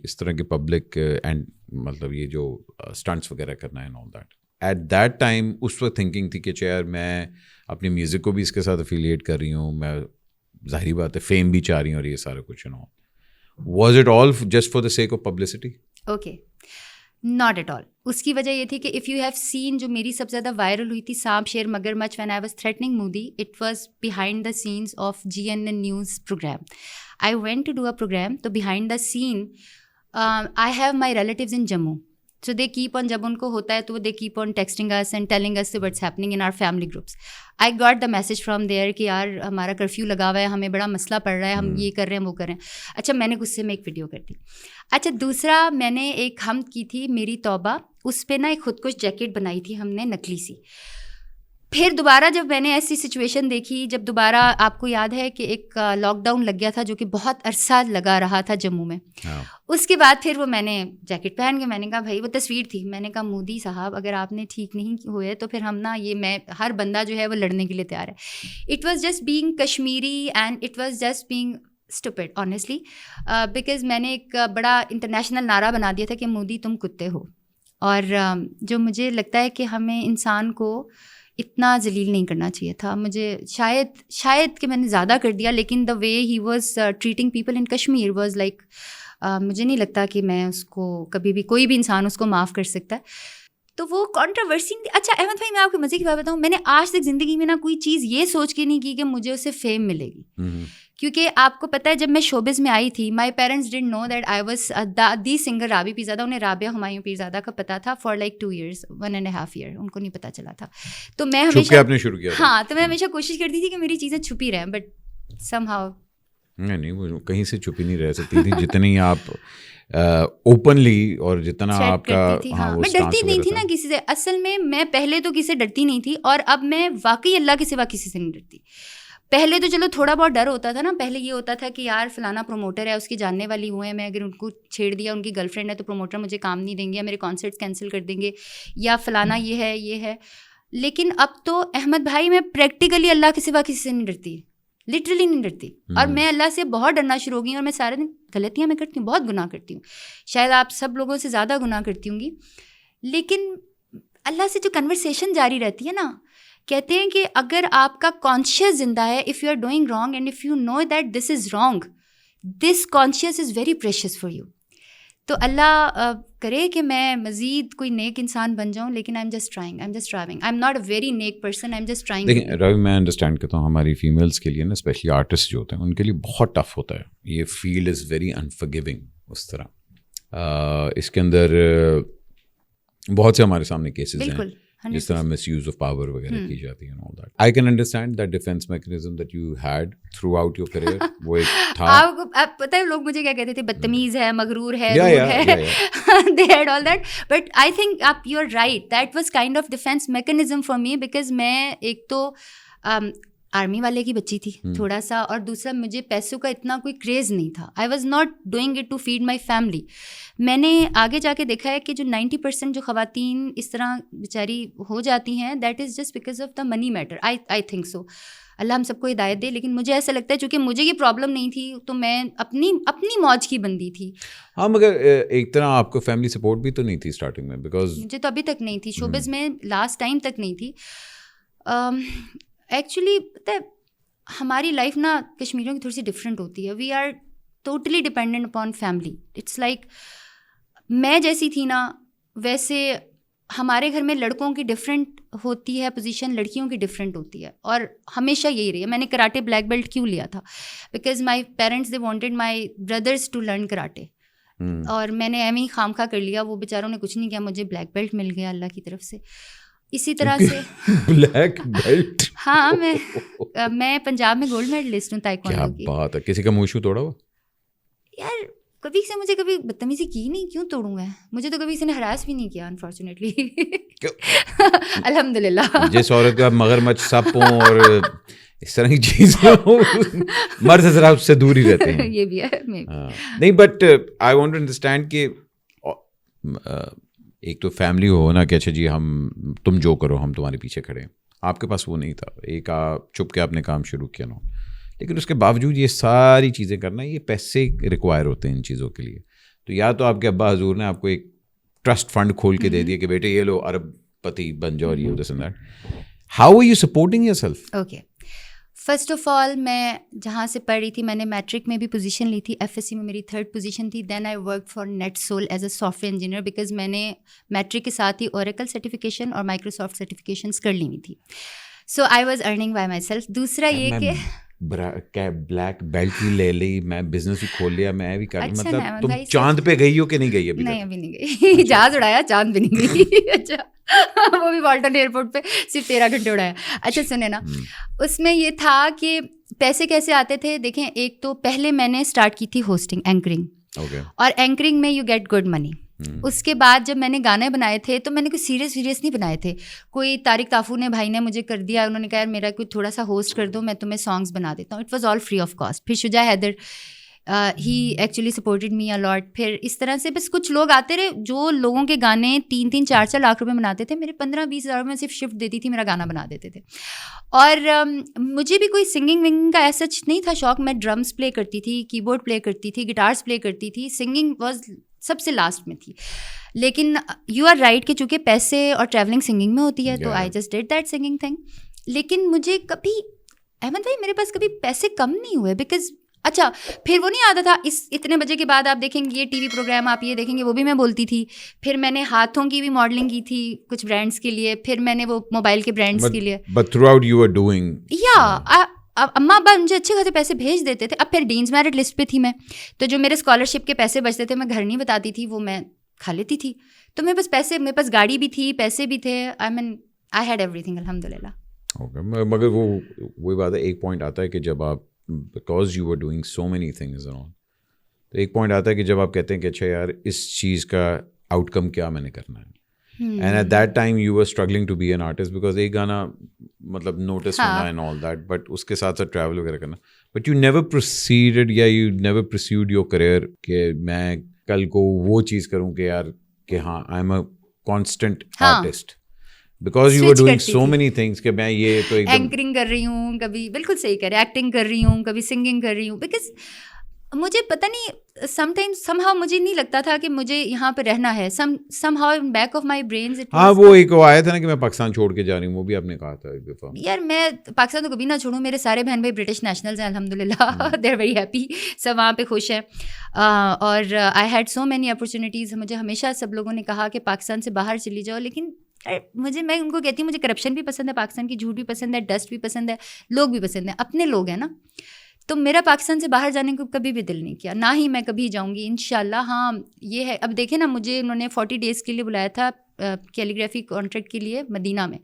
اس طرح کے پبلک اینڈ مطلب یہ جو اسٹنٹس وغیرہ کرنا ہے, all that at that time اس وقت تھنکنگ تھی کہ یار میں اپنی میوزک کو بھی اس کے ساتھ افیلیٹ کر رہی ہوں, میں ظاہری بات ہے فیم بھی چاہ رہی ہوں, اور یہ سارا کچھ نا, was it all just for the sake of publicity? Okay, not at all. اس کی وجہ یہ تھی کہ اف یو ہیو سین جو میری سب سے زیادہ وائرل ہوئی تھی سانپ شیر مگر مچھ, when I was threatening Modi, it was behind the scenes of GNN news program. I went to do a program, تو behind the scene I have my relatives in Jammu. So they keep on, جب ان کو ہوتا ہے تو they keep on texting us and telling us what's happening in our family groups. I got the message from there کہ یار ہمارا curfew لگا ہوا ہے, ہمیں بڑا مسئلہ پڑ رہا ہے, ہم یہ کر رہے ہیں وہ کر رہے ہیں. اچھا میں نے غصے میں ایک ویڈیو کر دی. اچھا دوسرا میں نے ایک حمد کی تھی میری توبہ, اس پہ نا ایک خود کش جیکٹ بنائی تھی ہم نے نکلی سی. پھر دوبارہ جب میں نے ایسی سچویشن دیکھی، جب دوبارہ آپ کو یاد ہے کہ ایک لاک ڈاؤن لگ گیا تھا جو کہ بہت عرصہ لگا رہا تھا جموں میں، اس کے بعد پھر وہ میں نے جیکٹ پہن کے میں نے کہا بھائی، وہ تصویر تھی، میں نے کہا مودی صاحب اگر آپ نے ٹھیک نہیں ہوئے تو پھر ہم نا یہ میں ہر بندہ جو ہے وہ لڑنے کے لیے تیار ہے. It was just being Kashmiri and it was just being stupid honestly, because میں نے ایک بڑا انٹرنیشنل نعرہ بنا دیا تھا کہ مودی تم کتے ہو. اور جو مجھے لگتا ہے کہ ہمیں انسان کو اتنا ذلیل نہیں کرنا چاہیے تھا. مجھے شاید کہ میں نے زیادہ کر دیا، لیکن the way he was treating people in Kashmir was like, مجھے نہیں لگتا کہ میں اس کو کبھی بھی کوئی بھی انسان اس کو معاف کر سکتا ہے. تو وہ کانٹروورسی. اچھا احمد بھائی، میں آپ کو مزے کی بات بتاؤں، میں نے آج تک زندگی میں نا کوئی چیز یہ سوچ کے نہیں کی کہ مجھے اسے فیم ملے گی. کیونکہ آپ کو پتہ ہے جب میں شوبز میں آئی تھی، my parents didn't know that I was the singer Rabi Pirzada. انہیں رابعہ ہمایوں پیرزادہ کا پتہ تھا فار لائک 2 years 1.5 year، ان کو نہیں پتہ چلا تھا. تو میں ہمیشہ آپ نے شروع کیا، ہاں، تو میں ہمیشہ کوشش کرتی تھی کہ میری چیزیں چھپی رہیں، بٹ سم ہاؤ نہیں، وہ کہیں سے چھپی نہیں رہ سکتی تھی. جتنی آپ اوپنلی اور جتنا آپ کا، میں ڈرتی نہیں تھی نا کسی سے. اصل میں پہلے تو کسی سے ڈرتی نہیں تھی، اور اب میں واقعی اللہ کے سوا کسی سے نہیں ڈرتی. پہلے تو چلو تھوڑا بہت ڈر ہوتا تھا نا. پہلے یہ ہوتا تھا کہ یار فلانا پروموٹر ہے، اس کی جاننے والی ہوئے ہیں، میں اگر ان کو چھیڑ دیا، ان کی گرل فرینڈ ہے، تو پروموٹر مجھے کام نہیں دیں گے، یا میرے کانسرٹس کینسل کر دیں گے، یا فلانا یہ ہے. لیکن اب تو احمد بھائی میں پریکٹیکلی اللہ کے سوا کسی سے نہیں ڈرتی، لٹرلی نہیں ڈرتی. اور میں اللہ سے بہت ڈرنا شروع ہو گئی، اور میں سارے دن غلطیاں میں کرتی ہوں، بہت گناہ کرتی ہوں، شاید آپ سب لوگوں سے زیادہ گناہ کرتی ہوں گی. لیکن اللہ سے جو کنورسیشن جاری رہتی ہے نا، کہتے ہیں کہ اگر آپ کا کانشیس زندہ ہے، if you are doing wrong and if you know that this is wrong, this conscience is very precious for you. تو اللہ کرے کہ میں مزید کوئی نیک انسان بن جاؤں، لیکن I am just trying, I am not a very نیک person, I am just trying. دیکھیں روی، میں انڈرسٹینڈ کرتا ہوں ہماری فیمیلس کے لیے نا، اسپیشلی آرٹسٹ جو ہوتے ہیں ان کے لیے بہت ٹف ہوتا ہے. یہ فیلڈ از ویری انفرگیونگ اس طرح. اس کے اندر بہت سے ہمارے سامنے کیسز ہیں جس طرح مس یوز آف پاور وغیرہ کی جاتی ہے. I can understand that defence mechanism that you had throughout your career. وہ ایک تھا. آپ پتہ ہے لوگ مجھے کیا کہتے تھے، بدتمیز ہے، مغرور ہے، they had all that, but I think you're right, that was kind of defense mechanism for me, because میں ایک تو آرمی والے کی بچی تھی تھوڑا سا، اور دوسرا مجھے پیسوں کا اتنا کوئی کریز نہیں تھا. I was not doing it to feed my family. میں نے آگے جا کے دیکھا ہے کہ جو 90% جو خواتین اس طرح بیچاری ہو جاتی ہیں، that is just because of the money matter. I think so. اللہ ہم سب کو ہدایت دے. لیکن مجھے ایسا لگتا ہے چونکہ مجھے یہ پرابلم نہیں تھی، تو میں اپنی موج کی بندی تھی. ہاں، مگر ایک طرح آپ کو فیملی سپورٹ بھی تو نہیں تھی اسٹارٹنگ میں؟ بیکاز مجھے تو ابھی تک نہیں تھی، شوبز میں لاسٹ ٹائم تک نہیں تھی. ایکچولی پتہ ہے ہماری لائف نا کشمیریوں کی تھوڑی سی ڈفرینٹ ہوتی ہے. We are totally dependent upon family. It's like میں جیسی تھی نا ویسے ہمارے گھر میں لڑکوں کی ڈفرینٹ ہوتی ہے پوزیشن، لڑکیوں کی ڈفرینٹ ہوتی ہے، اور ہمیشہ یہی رہی ہے. میں نے کراٹے بلیک بیلٹ کیوں لیا تھا؟ Because my parents they wanted my brothers to learn karate, اور میں نے ایم ہی خام خواہ کر لیا. وہ بیچاروں نے کچھ نہیں کیا، مجھے بلیک بیلٹ مل گیا اللہ کی طرف سے. اسی طرح سے بلیک بیلٹ. ہاں، میں پنجاب میں گولڈ میڈلسٹ ہوں تائیکوانڈو کی. کیا بات ہے! کسی کا منہ چھو توڑا ہوا؟ یار کبھی سے مجھے کبھی بدتمیزی کی نہیں، کیوں توڑوں میں؟ مجھے تو کبھی کسی نے ہراس بھی نہیں کیا انفارچونیٹلی. الحمد للہ. جس عورت کا مگرمچھ سپ ہوں اور اس طرح کی چیزیں مرد ذرا اس سے دور ہی رہتے ہیں. یہ بھی ہے نہیں، but I want to understand کہ ایک تو فیملی ہو نا کہ اچھا جی تم جو کرو ہم تمہارے پیچھے کھڑے ہیں. آپ کے پاس وہ نہیں تھا. ایک چھپ کے آپ نے کام شروع کیا نا، لیکن اس کے باوجود یہ ساری چیزیں کرنا، یہ پیسے ریکوائر ہوتے ہیں ان چیزوں کے لیے. تو یا تو آپ کے ابا حضور نے آپ کو ایک ٹرسٹ فنڈ کھول کے دے دیا کہ بیٹے یہ لو ارب پتی بن جاؤ، اور یہ this and that. How are you supporting yourself? Okay, first of all میں جہاں سے پڑھ رہی تھی، میں نے میٹرک میں بھی پوزیشن لی تھی، ایف ایس سی میں میری 3rd پوزیشن تھی. Then I work for NetSol as a software engineer, because میں نے میٹرک کے ساتھ ہی اوریکل سرٹیفکیشن اور مائکروسافٹ سرٹیفکیشنس کر لی ہوئی تھی. So I was earning by myself. دوسرا یہ کہ بلیک بیلٹ بھی لے لی، میں بزنس بھی کھول لیا، میں بھی کر. مطلب تم چاند پہ گئی ہو کہ نہیں گئی؟ ابھی نہیں، ابھی نہیں گئی. جہاز اڑایا، چاند بھی نہیں گئی. اچھا، وہ بھی والٹن ایئرپورٹ پہ صرف 13 گھنٹے اڑایا. اچھا سنیں نا، اس میں یہ تھا کہ پیسے کیسے آتے تھے. دیکھیں، ایک تو پہلے میں نے اسٹارٹ کی تھی ہوسٹنگ، اینکرنگ. اور اینکرنگ میں یو گیٹ گڈ منی. اس کے بعد جب میں نے گانے بنائے تھے تو میں نے کوئی سیریس نہیں بنائے تھے. کوئی طارق طافو نے بھائی نے مجھے کر دیا, انہوں نے کہا یار میرا کوئی تھوڑا سا ہوسٹ کر دو, میں تمہیں سانگس بنا دیتا ہوں. It was all free of cost. پھر شجاع حیدر ہی ایکچولی سپورٹڈ می اے لاٹ. پھر اس طرح سے بس کچھ لوگ آتے رہے جو لوگوں کے گانے 3-3 4-4 لاکھ روپے بناتے تھے, میرے 15-20 ہزار میں صرف شفٹ دیتی تھی, میرا گانا بنا دیتے تھے. اور مجھے بھی کوئی سنگنگ ونگنگ کا ایسا نہیں تھا شوق. میں ڈرمس پلے کرتی تھی, کی بورڈ پلے کرتی تھی, گٹارس پلے کرتی تھی. سنگنگ واز سب سے لاسٹ میں تھی. لیکن یو آر رائٹ کہ چونکہ پیسے اور ٹریولنگ سنگنگ میں ہوتی ہے تو I just did that singing thing. لیکن مجھے کبھی احمد بھائی میرے پاس کبھی پیسے کم نہیں ہوئے بیکاز اچھا پھر وہ نہیں آتا تھا اتنے بجے کے بعد آپ دیکھیں گے یہ ٹی وی پروگرام آپ یہ دیکھیں گے, وہ بھی میں بولتی تھی. پھر میں نے ہاتھوں کی بھی ماڈلنگ کی تھی کچھ برانڈس کے لیے, پھر میں نے وہ موبائل کے برانڈس کے لیے. But throughout you were doing اماں ابا مجھے اچھے خاصے پیسے بھیج دیتے تھے. اب پھر ڈینس میرٹ لسٹ پہ تھی میں, تو جو میرے اسکالرشپ کے پیسے بچتے تھے میں گھر نہیں بتاتی تھی, وہ میں کھا لیتی تھی. تو میرے پاس پیسے, میرے پاس گاڑی بھی تھی, پیسے بھی تھے. آئی ہیڈ ایوری تھنگ الحمد للہ. مگر وہی بات ہے, ایک پوائنٹ آتا ہے کہ جب آپ because you are doing so many things and all, تو ایک پوائنٹ آتا ہے کہ جب آپ کہتے ہیں کہ اچھا یار اس چیز کا آؤٹ کم کیا میں نے کرنا ہے. And at that time you are struggling to be an artist because ایک گانا مطلب نوٹس ہونا اینڈ آل دیٹ, بٹ اس کے ساتھ ساتھ ٹریول وغیرہ کرنا. بٹ یو نیور پروسیڈڈ یا you never perceived your career کہ میں کل کو وہ چیز کروں کہ یار کہ ہاں I am a constant artist because you are doing so many things کہ میں یہ تو اینکرنگ کر رہی ہوں, کبھی بالکل صحیح کر رہی, ایکٹنگ کر رہی ہوں, کبھی سنگنگ کر رہی ہوں. بیکاز مجھے پتہ نہیں سم ہاؤ مجھے نہیں لگتا تھا کہ مجھے یہاں پہ رہنا ہے. Some how in back of my brains. ہاں وہ ایک آیا تھا نا کہ میں پاکستان چھوڑ کے جا رہی ہوں, وہ بھی آپ نے کہا تھا ایک دفعہ. یار میں پاکستان تو کبھی نہ چھوڑوں, میرے سارے بہن بھائی برٹش نیشنلز ہیں الحمد للہ, دے آر ویری ہیپی, سب وہاں پہ خوش ہیں. اور I had so many opportunities. مجھے ہمیشہ سب لوگوں نے کہا کہ پاکستان سے باہر چلی جاؤ, لیکن میں ان کو کہتی ہوں مجھے کرپشن بھی پسند ہے, پاکستان کی جھوٹ بھی پسند ہے, ڈسٹ بھی پسند ہے, لوگ بھی پسند ہیں, اپنے لوگ ہیں نا. تو میرا پاکستان سے باہر جانے کو کبھی بھی دل نہیں کیا, نہ ہی میں کبھی جاؤں گی انشاءاللہ. ہاں یہ ہے, اب دیکھیں نا مجھے انہوں نے 40 days کے لیے بلایا تھا کیلیگرافی کانٹریکٹ کے لیے مدینہ میں.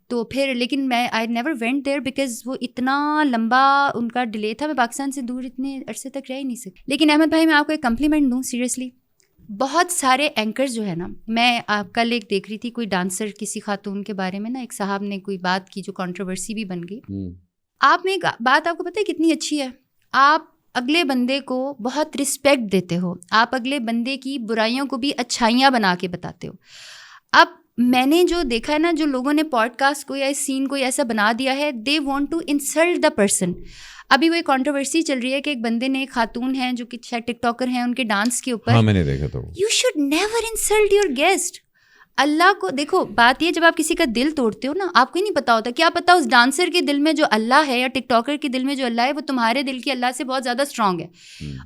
تو پھر لیکن میں I never went there because وہ اتنا لمبا ان کا ڈیلے تھا, میں پاکستان سے دور اتنے عرصے تک رہ ہی نہیں سکتی. لیکن احمد بھائی میں آپ کو ایک کمپلیمنٹ دوں سیریسلی, بہت سارے اینکرز جو ہے نا, میں کل ایک دیکھ رہی تھی کوئی ڈانسر کسی خاتون کے بارے میں نا, ایک صاحب نے کوئی بات کی جو کنٹروورسی بھی بن گئی. آپ میں ایک بات آپ کو پتہ ہے کتنی اچھی ہے, آپ اگلے بندے کو بہت رسپیکٹ دیتے ہو, آپ اگلے بندے کی برائیوں کو بھی اچھائیاں بنا کے بتاتے ہو. اب میں نے جو دیکھا ہے نا, جو لوگوں نے پوڈ کاسٹ کو یا اس سین کو ایسا بنا دیا ہے, they want to insult the person. ابھی وہ ایک کنٹروورسی چل رہی ہے کہ ایک بندے نے, ایک خاتون ہیں جو کہ شاید ٹک ٹاکر ہیں, ان کے ڈانس کے اوپر, ہاں میں نے دیکھا تھا, you should never insult your guest. اللہ کو دیکھو, بات یہ جب آپ کسی کا دل توڑتے ہو نا, آپ کو ہی نہیں پتا ہوتا, کیا پتا اس ڈانسر کے دل میں جو اللہ ہے یا ٹک ٹاکر کے دل میں جو اللہ ہے وہ تمہارے دل کی اللہ سے بہت زیادہ اسٹرانگ ہے,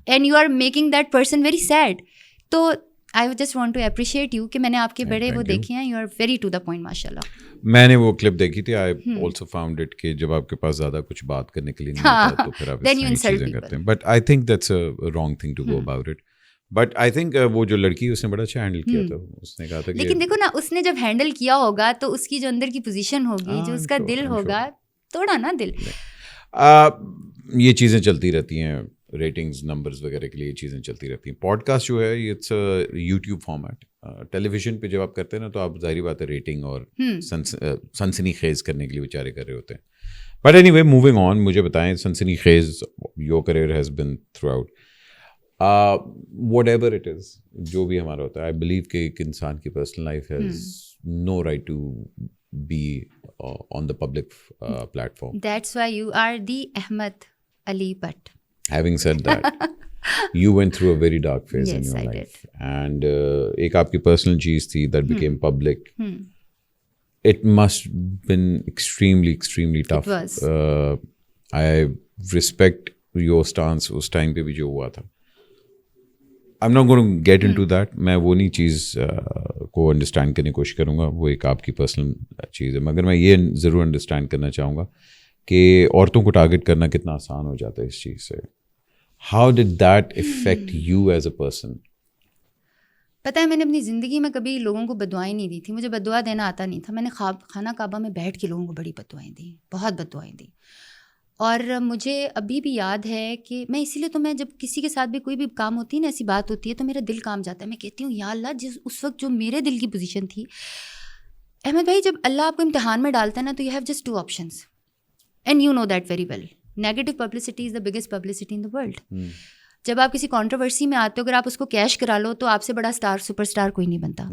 and you are making that person very sad. تو I just want to appreciate you کہ میں نے آپ کے بڑے وہ دیکھے ہیں, you are very to the point ماشاء اللہ. میں نے وہ کلپ دیکھی تھی, آئی آلسو فاؤنڈ اٹ کہ جب آپ کے پاس زیادہ کچھ بات کرنے کے لیے نہیں ہوتا تو پھر آپ اس چیزیں کرتے ہیں. But I think that's a wrong thing to go about it. But I think وہ جو لڑکی اس نے بڑا اچھا ہینڈل کیا تھا, اس نے کہا تھا کہ لیکن دیکھو نا, اس نے جب ہینڈل کیا ہوگا تو اس کی جو اندر کی پوزیشن ہوگی, جو اس کا دل ہوگا, توڑا نا دل. یہ چیزیں چلتی رہتی ہیں, ریٹنگز نمبرز وغیرہ کے لیے یہ چیزیں چلتی رہتی ہیں. پوڈ کاسٹ جو ہے it's YouTube format. Television پہ جب آپ کرتے ہیں نا تو آپ ظاہری بات ہے ریٹنگ اور سنسنی خیز کرنے کے لیے بیچارے کر رہے ہوتے ہیں. But any way moving on, مجھے بتائیں سنسنی خیز your career has been through out what ever it is, جو بھی ہمارا ہوتا ہے. آئی بلیو کہ ایک انسان کی personal life has no right to be on the public platform. That's why you are the Ahmad Ali Butt. Having said that, you went through a very dark phase in your life. And ایک آپ کی personal چیز تھی that became public. It must been extremely, extremely tough. It was. I respect your stance اس time پہ بھی جو ہوا تھا. I'm not going to get into that. میں وہ نہیں چیز کو انڈرسٹینڈ کرنے کی کوشش کروں گا, وہ ایک آپ کی پرسنل چیز ہے. مگر میں یہ ضرور انڈرسٹینڈ کرنا چاہوں گا کہ عورتوں کو ٹارگٹ کرنا کتنا آسان ہو جاتا ہے اس چیز سے. How did that affect you as a person? پتہ ہے میں نے اپنی زندگی میں کبھی لوگوں کو بدعائیں نہیں دی تھی, مجھے بدعا دینا آتا نہیں تھا. میں نے خانہ کعبہ میں بیٹھ کے لوگوں کو بڑی بدعائیں دیں, بہت بدعائیں دیں. اور مجھے ابھی بھی یاد ہے کہ میں اسی لیے تو میں جب کسی کے ساتھ بھی کوئی بھی کام ہوتی ہے نا، ایسی بات ہوتی ہے تو میرا دل کام جاتا ہے. میں کہتی ہوں یا اللہ، اس وقت جو میرے دل کی پوزیشن تھی. احمد بھائی، جب اللہ آپ کو امتحان میں ڈالتا ہے نا تو you have just 2 options and you know that very well. Negative publicity is the biggest publicity in the world. جب آپ کسی کانٹروورسی میں آتے ہو، اگر آپ اس کو کیش کرا لو تو آپ سے بڑا سپر اسٹار کوئی نہیں بنتا.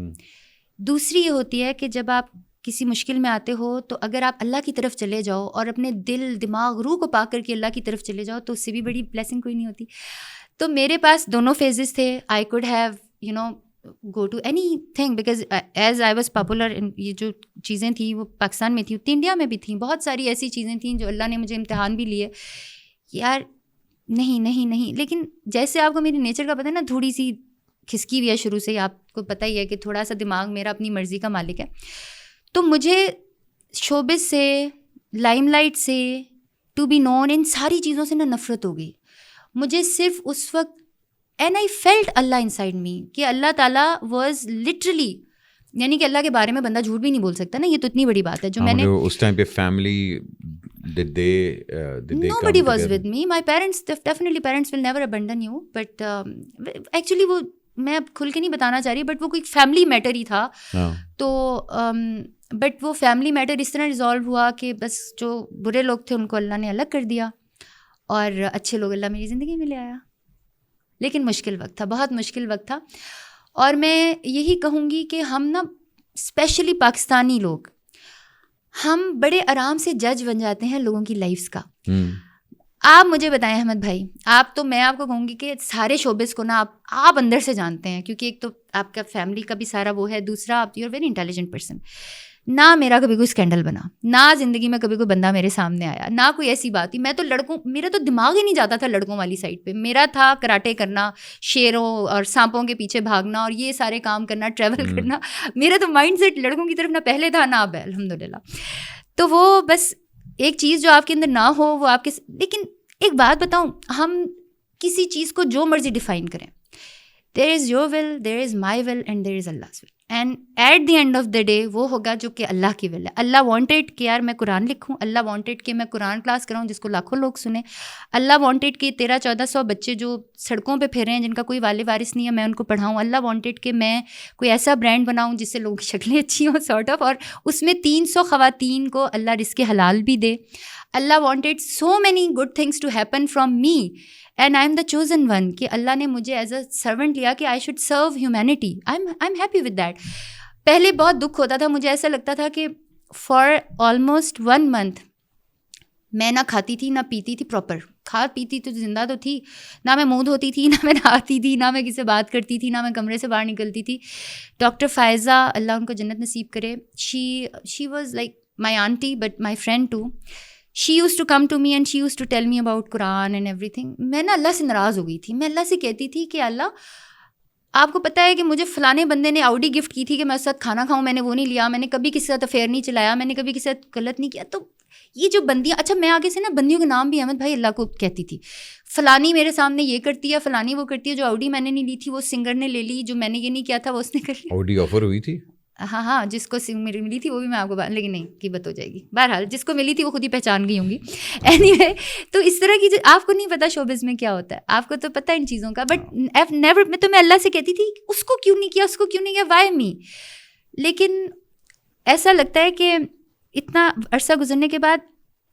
دوسری یہ ہوتی ہے کہ جب آپ کسی مشکل میں آتے ہو تو اگر آپ اللہ کی طرف چلے جاؤ اور اپنے دل دماغ روح کو پا کر کے اللہ کی طرف چلے جاؤ تو اس سے بھی بڑی بلیسنگ کوئی نہیں ہوتی. تو میرے پاس دونوں فیزز تھے. I could have go to anything because as I was popular. یہ جو چیزیں تھیں وہ پاکستان میں تھیں، انڈیا میں بھی تھیں. بہت ساری ایسی چیزیں تھیں جو اللہ نے مجھے امتحان بھی لیے. یار نہیں. لیکن جیسے آپ کو میری نیچر کا پتہ ہے نا، تھوڑی سی کھسکی ہوئی ہے شروع سے ہی. آپ کو پتہ ہی ہے کہ تھوڑا سا دماغ میرا اپنی مرضی کا مالک ہے. تو مجھے شوبز سے، لائم لائٹ سے، ٹو بی نون، ان ساری چیزوں سے نا نفرت ہو گئی. مجھے صرف اس وقت اینڈ آئی فیلٹ اللہ ان سائڈ می کہ اللہ تعالیٰ واز لٹرلی، یعنی کہ اللہ کے بارے میں بندہ جھوٹ بھی نہیں بول سکتا نا. یہ تو اتنی بڑی بات ہے جو میں نے. اس ٹائم پہ family nobody was with me. My parents, definitely parents will never abandon you, but actually وہ میں اب کھل کے نہیں بتانا چاہ رہی، بٹ وہ کوئی فیملی میٹر ہی تھا. تو بٹ وہ فیملی میٹر اس طرح ریزالو ہوا کہ بس جو برے لوگ تھے ان کو اللہ نے الگ کر دیا اور اچھے لوگ اللہ میری زندگی میں لے آیا. لیکن مشکل وقت تھا، بہت مشکل وقت تھا. اور میں یہی کہوں گی کہ ہم نا اسپیشلی پاکستانی لوگ، ہم بڑے آرام سے جج بن جاتے ہیں لوگوں کی لائفس کا. آپ مجھے بتائیں احمد بھائی، میں آپ کو کہوں گی کہ سارے شوبز کو نا آپ اندر سے جانتے ہیں، کیونکہ ایک تو آپ کا فیملی کا بھی سارا وہ ہے، دوسرا آپ you are very intelligent person. نہ میرا کبھی کوئی اسکینڈل بنا، نہ زندگی میں کبھی کوئی بندہ میرے سامنے آیا، نہ کوئی ایسی بات ہوئی. میں تو میرا تو دماغ ہی نہیں جاتا تھا لڑکوں والی سائڈ پہ. میرا تھا کراٹے کرنا، شیروں اور سانپوں کے پیچھے بھاگنا اور یہ سارے کام کرنا، ٹریول کرنا. میرا تو مائنڈ سیٹ لڑکوں کی طرف نہ پہلے تھا نہ اب ہے، الحمد للہ. تو وہ بس ایک چیز جو آپ کے اندر نہ ہو وہ آپ کے. لیکن ایک بات بتاؤں، ہم کسی چیز کو جو مرضی ڈیفائن کریں، there is your will, there is my will and there is اللہ's will. And at the end of the day وہ ہوگا جو کہ اللہ کی ول ہے. اللہ وانٹیڈ کہ یار میں قرآن لکھوں، اللہ وانٹیڈ کہ میں قرآن کلاس کراؤں جس کو لاکھوں لوگ سنیں. اللہ وانٹیڈ کہ 1300-1400 بچے جو سڑکوں پہ پھر رہے ہیں جن کا کوئی والد وارث نہیں ہے میں ان کو پڑھاؤں. اللہ وانٹیڈ کہ میں کوئی ایسا برانڈ بناؤں جس سے لوگوں کی شکلیں اچھی ہوں سارٹ آف، اور اس میں 300 خواتین کو اللہ رزق حلال بھی دے. اللہ wanted so many good things to happen from me and I am the chosen one, کہ اللہ نے مجھے ایز اے سرونٹ لیا کہ I should serve humanity. I am happy with that. پہلے بہت دکھ ہوتا تھا، مجھے ایسا لگتا تھا کہ فار آلموسٹ 1 month میں نہ کھاتی تھی نہ پیتی تھی پراپر. پیتی تو زندہ تو تھی، نہ میں مود ہوتی تھی، نہ میں نہاتی تھی، نہ میں کسی سے بات کرتی تھی، نہ میں کمرے سے باہر نکلتی تھی. ڈاکٹر فائزہ، اللہ ان کو جنت نصیب کرے، she was like my aunty but my friend too. She used to come to me and she used to tell me about Quran and everything. میں نا اللہ سے ناراض ہو گئی تھی. میں اللہ سے کہتی تھی کہ اللہ، آپ کو پتہ ہے کہ مجھے فلانے بندے نے آؤڈی گفٹ کی تھی کہ میں اس ساتھ کھانا کھاؤں، میں نے وہ نہیں لیا. میں نے کبھی کسی ساتھ افیئر نہیں چلایا، میں نے کبھی کسی ساتھ غلط نہیں کیا. تو یہ جو بندیاں، اچھا میں آگے سے نا بندیوں کے نام بھی احمد بھائی اللہ کو کہتی تھی، فلانی میرے سامنے یہ کرتی ہے، فلانی وہ کرتی ہے. جو آؤڈی میں نے نہیں لی تھی وہ سنگر نے لے لی، جو میں نے یہ نہیں کیا تھا وہ اس نے کر لی. آؤڈی آفر ہوئی تھی؟ ہاں جس کو میری ملی تھی وہ بھی میں آپ کو لیکن نہیں قیمت ہو جائے گی. بہرحال جس کو ملی تھی وہ خود ہی پہچان گئی ہوں گی. اینی وے، تو اس طرح کی آپ کو نہیں پتا شوبز میں کیا ہوتا ہے، آپ کو تو پتہ ان چیزوں کا. بٹ نیور، میں اللہ سے کہتی تھی اس کو کیوں نہیں کیا، اس کو کیوں نہیں کیا، وائی می. لیکن ایسا لگتا ہے کہ اتنا عرصہ گزرنے کے بعد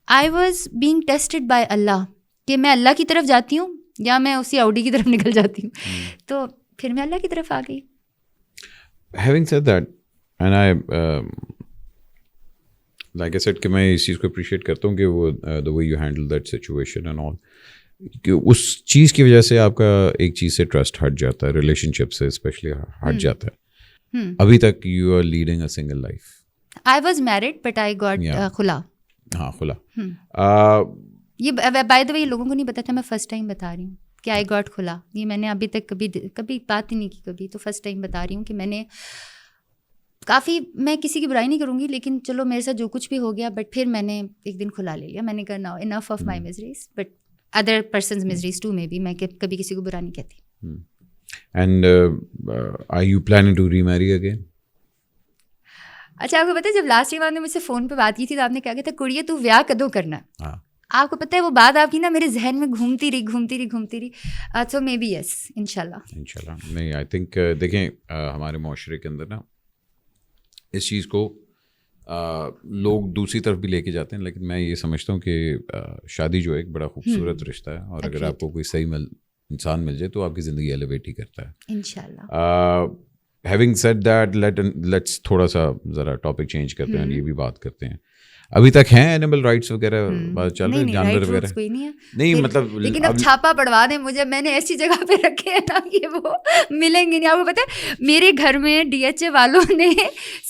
I was being tested by اللہ کہ میں اللہ کی طرف جاتی ہوں یا میں اسی آؤڈی کی طرف نکل جاتی ہوں. تو پھر میں اللہ کی طرف آ گئی. Having said that, and like I said کہ میں اس چیز کو اپریشیٹ کرتا ہوں کہ وہ the way you handle that situation and all, کہ اس چیز کی وجہ سے آپ کا ایک چیز سے ٹرسٹ ہٹ جاتا ہے، ریلیشن شپ سے اسپیشلی ہٹ جاتا ہے. ابھی تک you are leading a single life. I was married but I got خلا. ہاں خلا. یہ بائی دا وے لوگوں کو نہیں پتا تھا، میں فرسٹ ٹائم بتا رہی ہوں کہ آئی گاٹ کھلا. یہ میں نے ابھی تک کبھی بات ہی نہیں کی کبھی، تو فرسٹ ٹائم بتا رہی ہوں کہ میں نے کافی، میں کسی کی برائی نہیں کروں گی لیکن چلو میرے ساتھ جو کچھ بھی ہو گیا، بٹ پھر میں نے ایک دن کھلا لے لیا. میں نے کہا now enough of my miseries but other persons miseries too میں بھی. میں کبھی کسی کو برا نہیں کہتی. And are you planning to remarry again? اچھا آپ کو پتہ ہے جب لاسٹ ٹائم آپ نے مجھ سے فون پہ بات کی تھی تو آپ نے کہا کہ تھا کڑیے تو ویاہ کدوں کرنا. آپ کو پتہ ہے وہ بات آپ کی نا میرے ذہن میں گھومتی رہی سو مے بی یس انشاءاللہ. نہیں آئی تھنک دیکھیں ہمارے معاشرے کے اندر نا اس چیز کو لوگ دوسری طرف بھی لے کے جاتے ہیں, لیکن میں یہ سمجھتا ہوں کہ شادی جو ہے ایک بڑا خوبصورت رشتہ ہے, اور اگر آپ کو کوئی صحیح انسان مل جائے تو آپ کی زندگی ایلیویٹ ہی کرتا ہے انشاءاللہ. ہیونگ سیڈ دیٹ لیٹس تھوڑا سا ذرا ٹاپک چینج کرتے ہیں, یہ بھی بات کرتے ہیں. ابھی تک ہیں اینیمل رائٹس وغیرہ بات چل رہی ہے, جانور وغیرہ کوئی نہیں ہے, نہیں مطلب, لیکن اب چھاپا پڑوا دیں مجھے, میں نے ایسی جگہ پہ رکھے ہیں نا کہ وہ ملیں گے نہیں. آپ کو پتہ ہے میرے گھر میں DHA والوں نے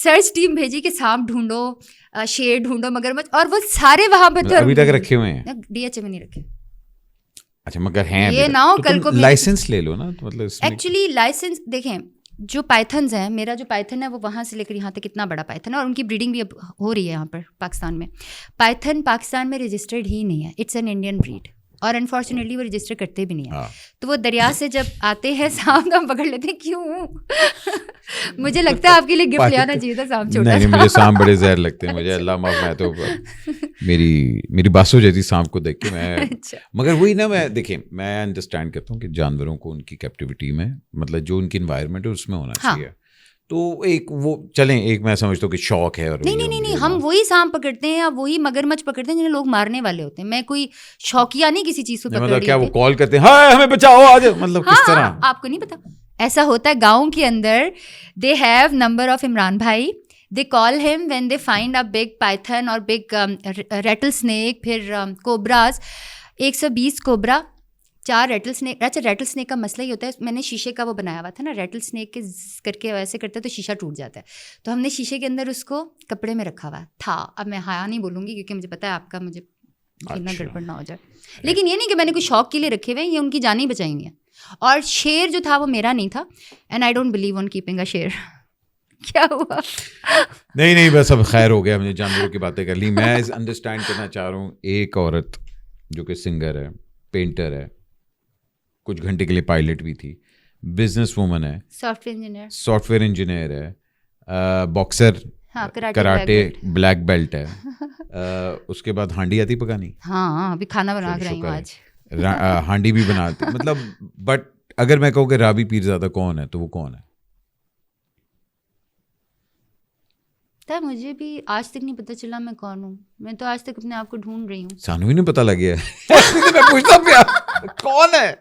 سرچ ٹیم بھیجی کہ سانپ ڈھونڈو, شیر ڈھونڈو, مگرمچھ, اور وہ سارے وہاں پہ ابھی تک رکھے ہوئے ہیں. DHA میں نہیں رکھے. اچھا مگر ہیں یہ نہ ہو کل کو لائسنس لے لو نا, مطلب ایکچولی لائسنس دیکھیں جو پائتھنز ہیں, میرا جو پائتھن ہے وہ وہاں سے لے کر یہاں تک اتنا بڑا پائتھن ہے, اور ان کی بریڈنگ بھی اب ہو رہی ہے یہاں پر پاکستان میں. پائتھن پاکستان میں رجسٹرڈ ہی نہیں ہے, اٹس این انڈین بریڈ, اور انفارچونیٹلی وہ رجسٹر کرتے بھی نہیں ہیں. تو وہ دریا سے جب آتے ہیں سانپ تو ہم پکڑ لیتے ہیں. کیوں؟ مجھے لگتا ہے آپ کے لیے گفٹ لے آنا چاہیے تھا سانپ چھوٹا. نہیں مجھے سانپ بڑے زہر لگتے ہیں, مجھے اللہ معاف, میں تو میری بس ہو جاتی سانپ کو دیکھ کے. میں مگر وہی نا, میں دیکھیں میں انڈرسٹینڈ کرتا ہوں کہ جانوروں کو ان کی کیپٹیوٹی میں, مطلب جو ان کی انوائرمنٹ ہے اس میں ہونا چاہیے. تو ایک وہ چلیں, ایک میں سمجھتا ہوں کہ شوق ہے. اور نہیں ہم وہی سانپ پکڑتے ہیں یا وہی مگرمچھ پکڑتے ہیں جنہیں لوگ مارنے والے ہوتے ہیں. میں کوئی شوقیہ نہیں کسی چیز کو پکڑ رہی. مطلب کیا وہ کال کرتے ہیں ہائے ہمیں بچاؤ آج, مطلب کس طرح؟ آپ کو نہیں پتا ایسا ہوتا ہے گاؤں کے اندر. They have number of Imran بھائی, دے کال ہم when they find a big python اور بگ ریٹل اسنیک, پھر کوبراز, 120 کوبرا, 4 ریٹل اسنیک. اچھا ریٹل اسنیک کا مسئلہ ہی ہوتا ہے, میں نے شیشے کا وہ بنایا ہوا تھا نا, ریٹل اسنیک کے کر کے ویسے کرتے تو شیشہ ٹوٹ جاتا ہے, تو ہم نے شیشے کے اندر اس کو کپڑے میں رکھا ہوا تھا. اب میں ہایا نہیں بولوں گی کیونکہ مجھے پتا ہے آپ کا مجھے اتنا گڑبڑ نہ ہو جائے, لیکن یہ نہیں کہ میں نے کوئی شوق کے لیے رکھے ہوئے ہیں, یہ ان کی جانیں بچائی ہوئی ہیں. اور شیر جو تھا وہ میرا نہیں تھا, and I don't believe on keeping a شیر. کیا ہوا؟ نہیں بس اب خیر ہو گیا, ہم نے جانوروں کی باتیں کر لی. میں انڈرسٹینڈ کرنا چاہ رہا ہوں, ایک عورت جو کہ سنگر ہے, پینٹر ہے, کچھ گھنٹے کے لیے پائلٹ بھی تھی, بزنس وومن ہے, سافٹ ویئر انجینئر ہے, باکسر, کراٹے بلیک بیلٹ ہے, اس کے بعد ہانڈی آتی پکانی. ہاں ابھی کھانا بنا کر آئی ہوں آج, ہانڈی بھی بناتی. مطلب بٹ اگر میں کہوں کہ رابی پیرزادہ کون ہے تو وہ کون ہے؟ مجھے بھی آج تک نہیں پتا چلا میں کون ہوں. میں تو آج تک اپنے آپ کو ڈھونڈ رہی ہوں. سانو بھی نہیں پتا لگ گیا میں پوچھتا پیا کون ہے.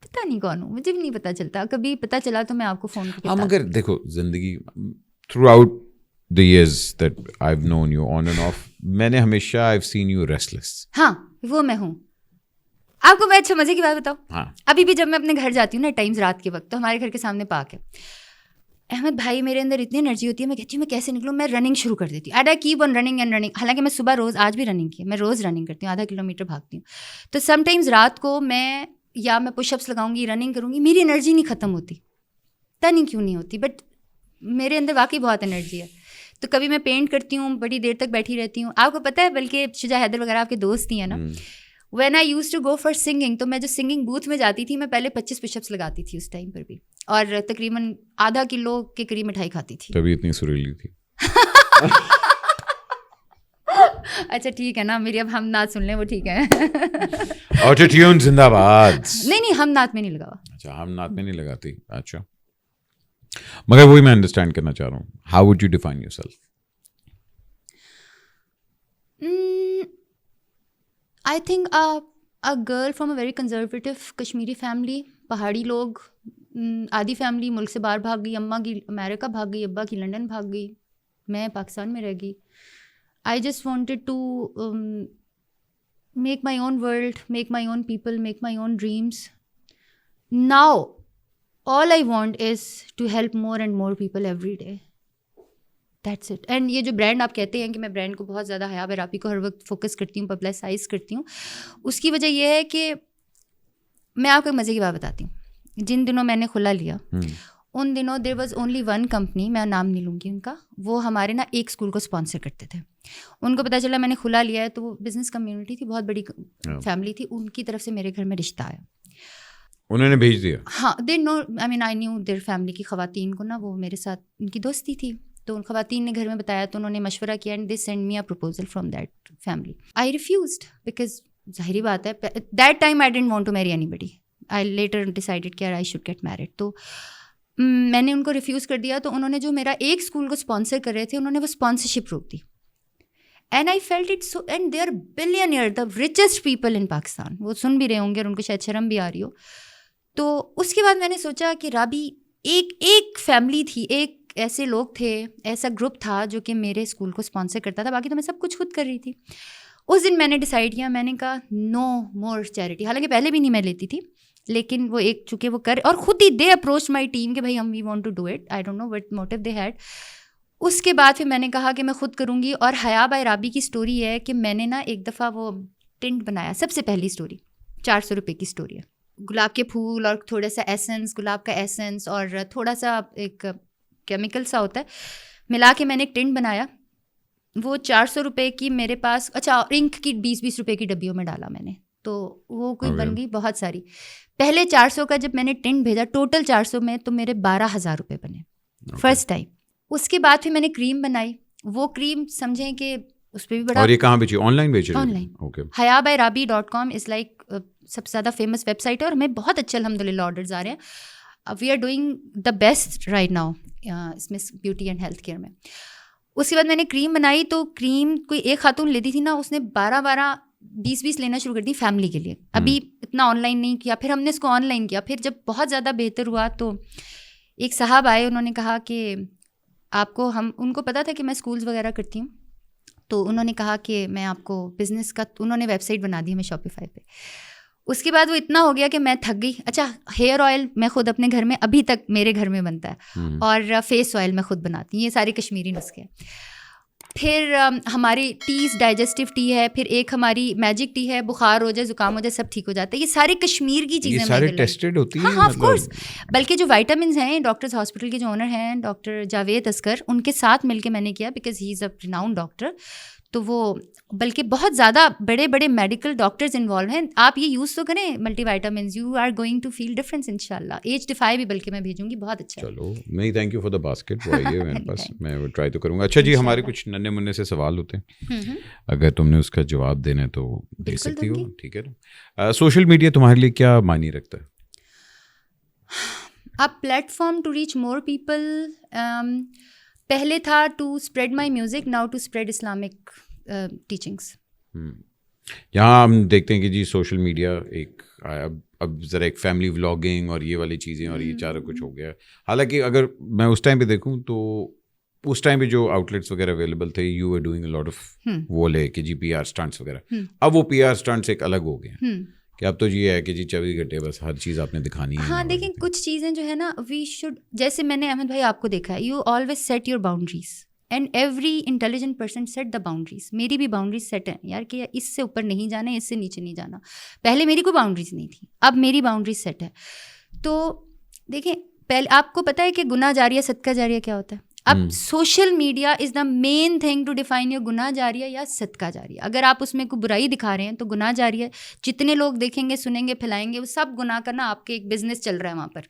پتا نہیں کون ہوں, مجھے بھی نہیں پتا چلتا. کبھی پتا چلا تو میں آپ کو فون کرتا. ہاں مگر دیکھو زندگی through out the years that I've known you on and off, میں نے ہمیشہ I've seen you restless. ہاں وہ میں ہوں. آپ کو میں اچھا مزے کی بات بتاؤں, ابھی بھی جب میں اپنے گھر جاتی ہوں نا ٹائمز رات کے وقت, تو ہمارے گھر کے سامنے پارک ہے. احمد بھائی میرے اندر اتنی انرجی ہوتی ہے, میں کہتی ہوں میں کیسے نکلوں, میں رننگ شروع کر دیتی ہوں. And I keep on running and running. حالانکہ میں صبح روز آج بھی رننگ کی, میں روز رننگ کرتی ہوں, 0.5 کلومیٹر بھاگتی ہوں. تو سم ٹائمز رات کو میں پش اپس لگاؤں گی, رننگ کروں گی, میری انرجی نہیں ختم ہوتی, پتہ نہیں کیوں نہیں ہوتی, بٹ میرے اندر واقعی بہت انرجی ہے. تو کبھی میں پینٹ کرتی ہوں, بڑی دیر تک بیٹھی رہتی ہوں. آپ کو پتہ ہے بلکہ شجاع حیدر وغیرہ آپ کے دوست ہی ہیں نا, when I used to go for singing, تو میں جو سنگنگ بوتھ میں جاتی تھی میں پہلے 25 پش اپس لگاتی تھی اس ٹائم پر بھی, اور تقریباً آدھا کلو کے قریب مٹھائی کھاتی تھی. تبھی اتنی سریلی تھی. اچھا ٹھیک ہے نا, میری اب ہم نعت سن لیں وہ ٹھیک ہے. آٹو ٹیون زندہ باد. نہیں ہم نعت میں نہیں لگا. اچھا ہم نعت میں نہیں لگاتی. اچھا مگر وہی میں انڈرسٹینڈ کرنا چاہ رہا ہوں, how would you define your self? I think a girl from a very conservative Kashmiri family, پہاڑی لوگ, آدھی فیملی ملک سے باہر بھاگ گئی, اماں کی امریکہ بھاگ گئی, ابا کی لنڈن بھاگ گئی, میں پاکستان میں رہ گئی. I just wanted to make my own world, make my own people, make my own dreams. Now all I want is to help more and more people every day. That's it. And یہ جو brand آپ کہتے ہیں کہ میں brand کو بہت زیادہ حیا بیرابی کو ہر وقت فوکس کرتی ہوں, پبلسائز کرتی ہوں, اس کی وجہ یہ ہے کہ میں آپ کو ایک مزے کی بات بتاتی ہوں. جن دنوں میں نے کھلا لیا ان دنوں there was only one company, میں نام نہیں لوں گی ان کا, وہ ہمارے نا ایک اسکول کو اسپانسر کرتے تھے. ان کو پتہ چلا میں نے کھلا لیا ہے, تو وہ بزنس کمیونٹی تھی, بہت بڑی فیملی تھی, ان کی طرف سے میرے گھر میں رشتہ آیا, انہوں نے بھیج دیا. ہاں دے نو, آئی مین آئی نیو دیر فیملی کی خواتین کو نا, وہ میرے ساتھ ان کی دوستی تھی, تو ان خواتین نے گھر میں بتایا تو انہوں نے مشورہ کیا and they send me a proposal from that family. I refused because ظاہری بات ہے that time I didn't want to marry anybody. I later decided کہ آئی شوڈ گیٹ میرڈ. تو میں نے ان کو ریفیوز کر دیا. تو انہوں نے جو میرا ایک اسکول کو اسپانسر کر رہے تھے انہوں نے وہ اسپانسرشپ روک دی. And I felt it so and they are billionaire the richest people in Pakistan. وہ سن بھی رہے ہوں گے اور ان کو شاید شرم بھی آ رہی ہو. تو اس کے بعد میں نے سوچا کہ رابی ایک فیملی تھی, ایک ایسے لوگ تھے, ایسا گروپ تھا جو کہ میرے اسکول کو اسپانسر کرتا تھا, باقی تو میں سب کچھ خود کر رہی تھی. اس دن میں نے ڈیسائیڈ کیا, میں نے کہا نو مور چیریٹی. حالانکہ پہلے بھی نہیں میں لیتی تھی, لیکن وہ ایک چونکہ وہ کر اور خود ہی دے اپروچ مائی ٹیم کہ بھائی ہم we want to do it. I don't know what motive they had. اس کے بعد پھر میں نے کہا کہ میں خود کروں گی. اور حیا بائی رابی کی اسٹوری ہے کہ میں نے نا ایک دفعہ وہ ٹنٹ بنایا, سب سے پہلی اسٹوری 400 روپے کی اسٹوری ہے. گلاب کے پھول اور تھوڑا سا ایسنس, گلاب کا ایسنس اور تھوڑا سا ایک کیمیکل سا ہوتا ہے, ملا کے میں نے ایک ٹنٹ بنایا. وہ 400 روپے کی میرے پاس, اچھا انک کی 20 روپے کی ڈبیوں میں ڈالا میں نے, تو وہ کوئی بن گئی بہت ساری. پہلے 400 کا جب میں نے ٹنٹ بھیجا, ٹوٹل 400 میں تو میرے 12,000 روپے بنے فرسٹ ٹائم. اس کے بعد پھر میں نے کریم بنائی. وہ کریم سمجھیں کہ اس پہ بھی بڑا. اور یہ کہاں بیچی؟ آن لائن بیچ رہی؟ On line. hayabyrabi.com is like سب سے زیادہ فیمس ویب سائٹ ہے اور ہمیں بہت اچھے الحمد للہ آرڈرز آ رہے ہیں. We are doing the best right now اس میں بیوٹی اینڈ ہیلتھ کیئر میں. اس کے بعد میں نے کریم بنائی. تو کریم کوئی ایک خاتون لیتی تھی نا, اس نے 20 لینا شروع کر دی فیملی کے لیے. ابھی اتنا آن لائن نہیں کیا, پھر ہم نے اس کو آن لائن کیا. پھر جب بہت زیادہ بہتر ہوا تو ایک صاحب آئے, انہوں نے کہا کہ آپ کو ان کو پتا تھا کہ میں اسکولز وغیرہ کرتی ہوں, تو انہوں نے کہا کہ میں آپ کو بزنس کا, انہوں نے ویب سائٹ بنا دی ہمیں شاپیفائی پہ. اس کے بعد وہ اتنا ہو گیا کہ میں تھک گئی. اچھا ہیئر آئل میں خود اپنے گھر میں, ابھی تک میرے گھر میں بنتا ہے, اور فیس آئل میں خود بناتی ہوں. یہ سارے کشمیری نسخے ہیں. پھر ہماری ٹیز ڈائجسٹیو ٹی ہے, پھر ایک ہماری میجک ٹی ہے, بخار ہو جائے زکام ہو جائے سب ٹھیک ہو جاتا ہے. یہ سارے کشمیر کی چیزیں, سارے ٹیسٹڈ ہوتی ہیں. ہاں آف کورس. بلکہ جو وائٹامنس ہیں, ڈاکٹرز ہاسپٹل کے جو اونر ہیں ڈاکٹر جاوید اسکر, ان کے ساتھ مل کے میں نے کیا, because he is a renowned doctor. تو وہ بلکہ بہت زیادہ بڑے بڑے میڈیکل ڈاکٹرز انوالو ہیں. آپ یہ یوز تو کریں multivitamins, you are going to feel difference ان شاء اللہ. H-Defy بھی بلکہ میں بھیجوں گی, بہت اچھا. چلو نہیں, thank you for the basket. وہ آئیے میرے پاس, میں وہ ٹرائی تو کروں گا. اچھا جی, ہمارے کچھ ننے منع سے سوال ہوتے ہیں, اگر تم نے اس کا جواب دینا ہے تو دے سکتی ہو, ٹھیک ہے نا. سوشل میڈیا تمہارے لیے کیا معنی رکھتا ہے؟ آپ platform to reach more people. پہلے تھا to spread my music, now to spread Islamic teachings. یہاں ہم دیکھتے ہیں کہ جی سوشل میڈیا ایک اب ذرا ایک فیملی ولاگنگ اور یہ والی چیزیں اور یہ چارہ کچھ ہو گیا. حالانکہ اگر میں اس ٹائم پہ دیکھوں تو اس ٹائم پہ جو آؤٹ لیٹس وغیرہ اویلیبل تھے, you are doing a lot of وہ لے کہ جی PR اسٹنٹس وغیرہ. اب وہ PR اسٹنٹس ایک الگ ہو گئے ہیں کہ اب تو یہ ہے کہ جی 24 گھنٹے بس ہر چیز آپ نے دکھانی ہے. ہاں دیکھیں, کچھ چیزیں جو ہے نا وی شوڈ, جیسے میں نے احمد بھائی آپ کو دیکھا ہے, you always set your boundaries and every intelligent person set the boundaries. میری بھی باؤنڈریز سیٹ ہیں یار, کہ اس سے اوپر نہیں جانا ہے, اس سے نیچے نہیں جانا. پہلے میری کوئی باؤنڈریز نہیں تھی, اب میری باؤنڈریز سیٹ ہے. تو دیکھیں, پہلے آپ کو پتہ ہے کہ گناہ جاریہ صدقہ جاریہ کیا ہوتا ہے. اب social media is the main thing to define your گناہ جاریہ یا صدقہ جاریہ. اگر آپ اس میں کوئی برائی دکھا رہے ہیں تو گناہ جاریہ, جتنے لوگ دیکھیں گے, سنیں گے, پھیلائیں گے, وہ سب گناہ کرنا, آپ کے ایک بزنس چل رہا ہے وہاں پر.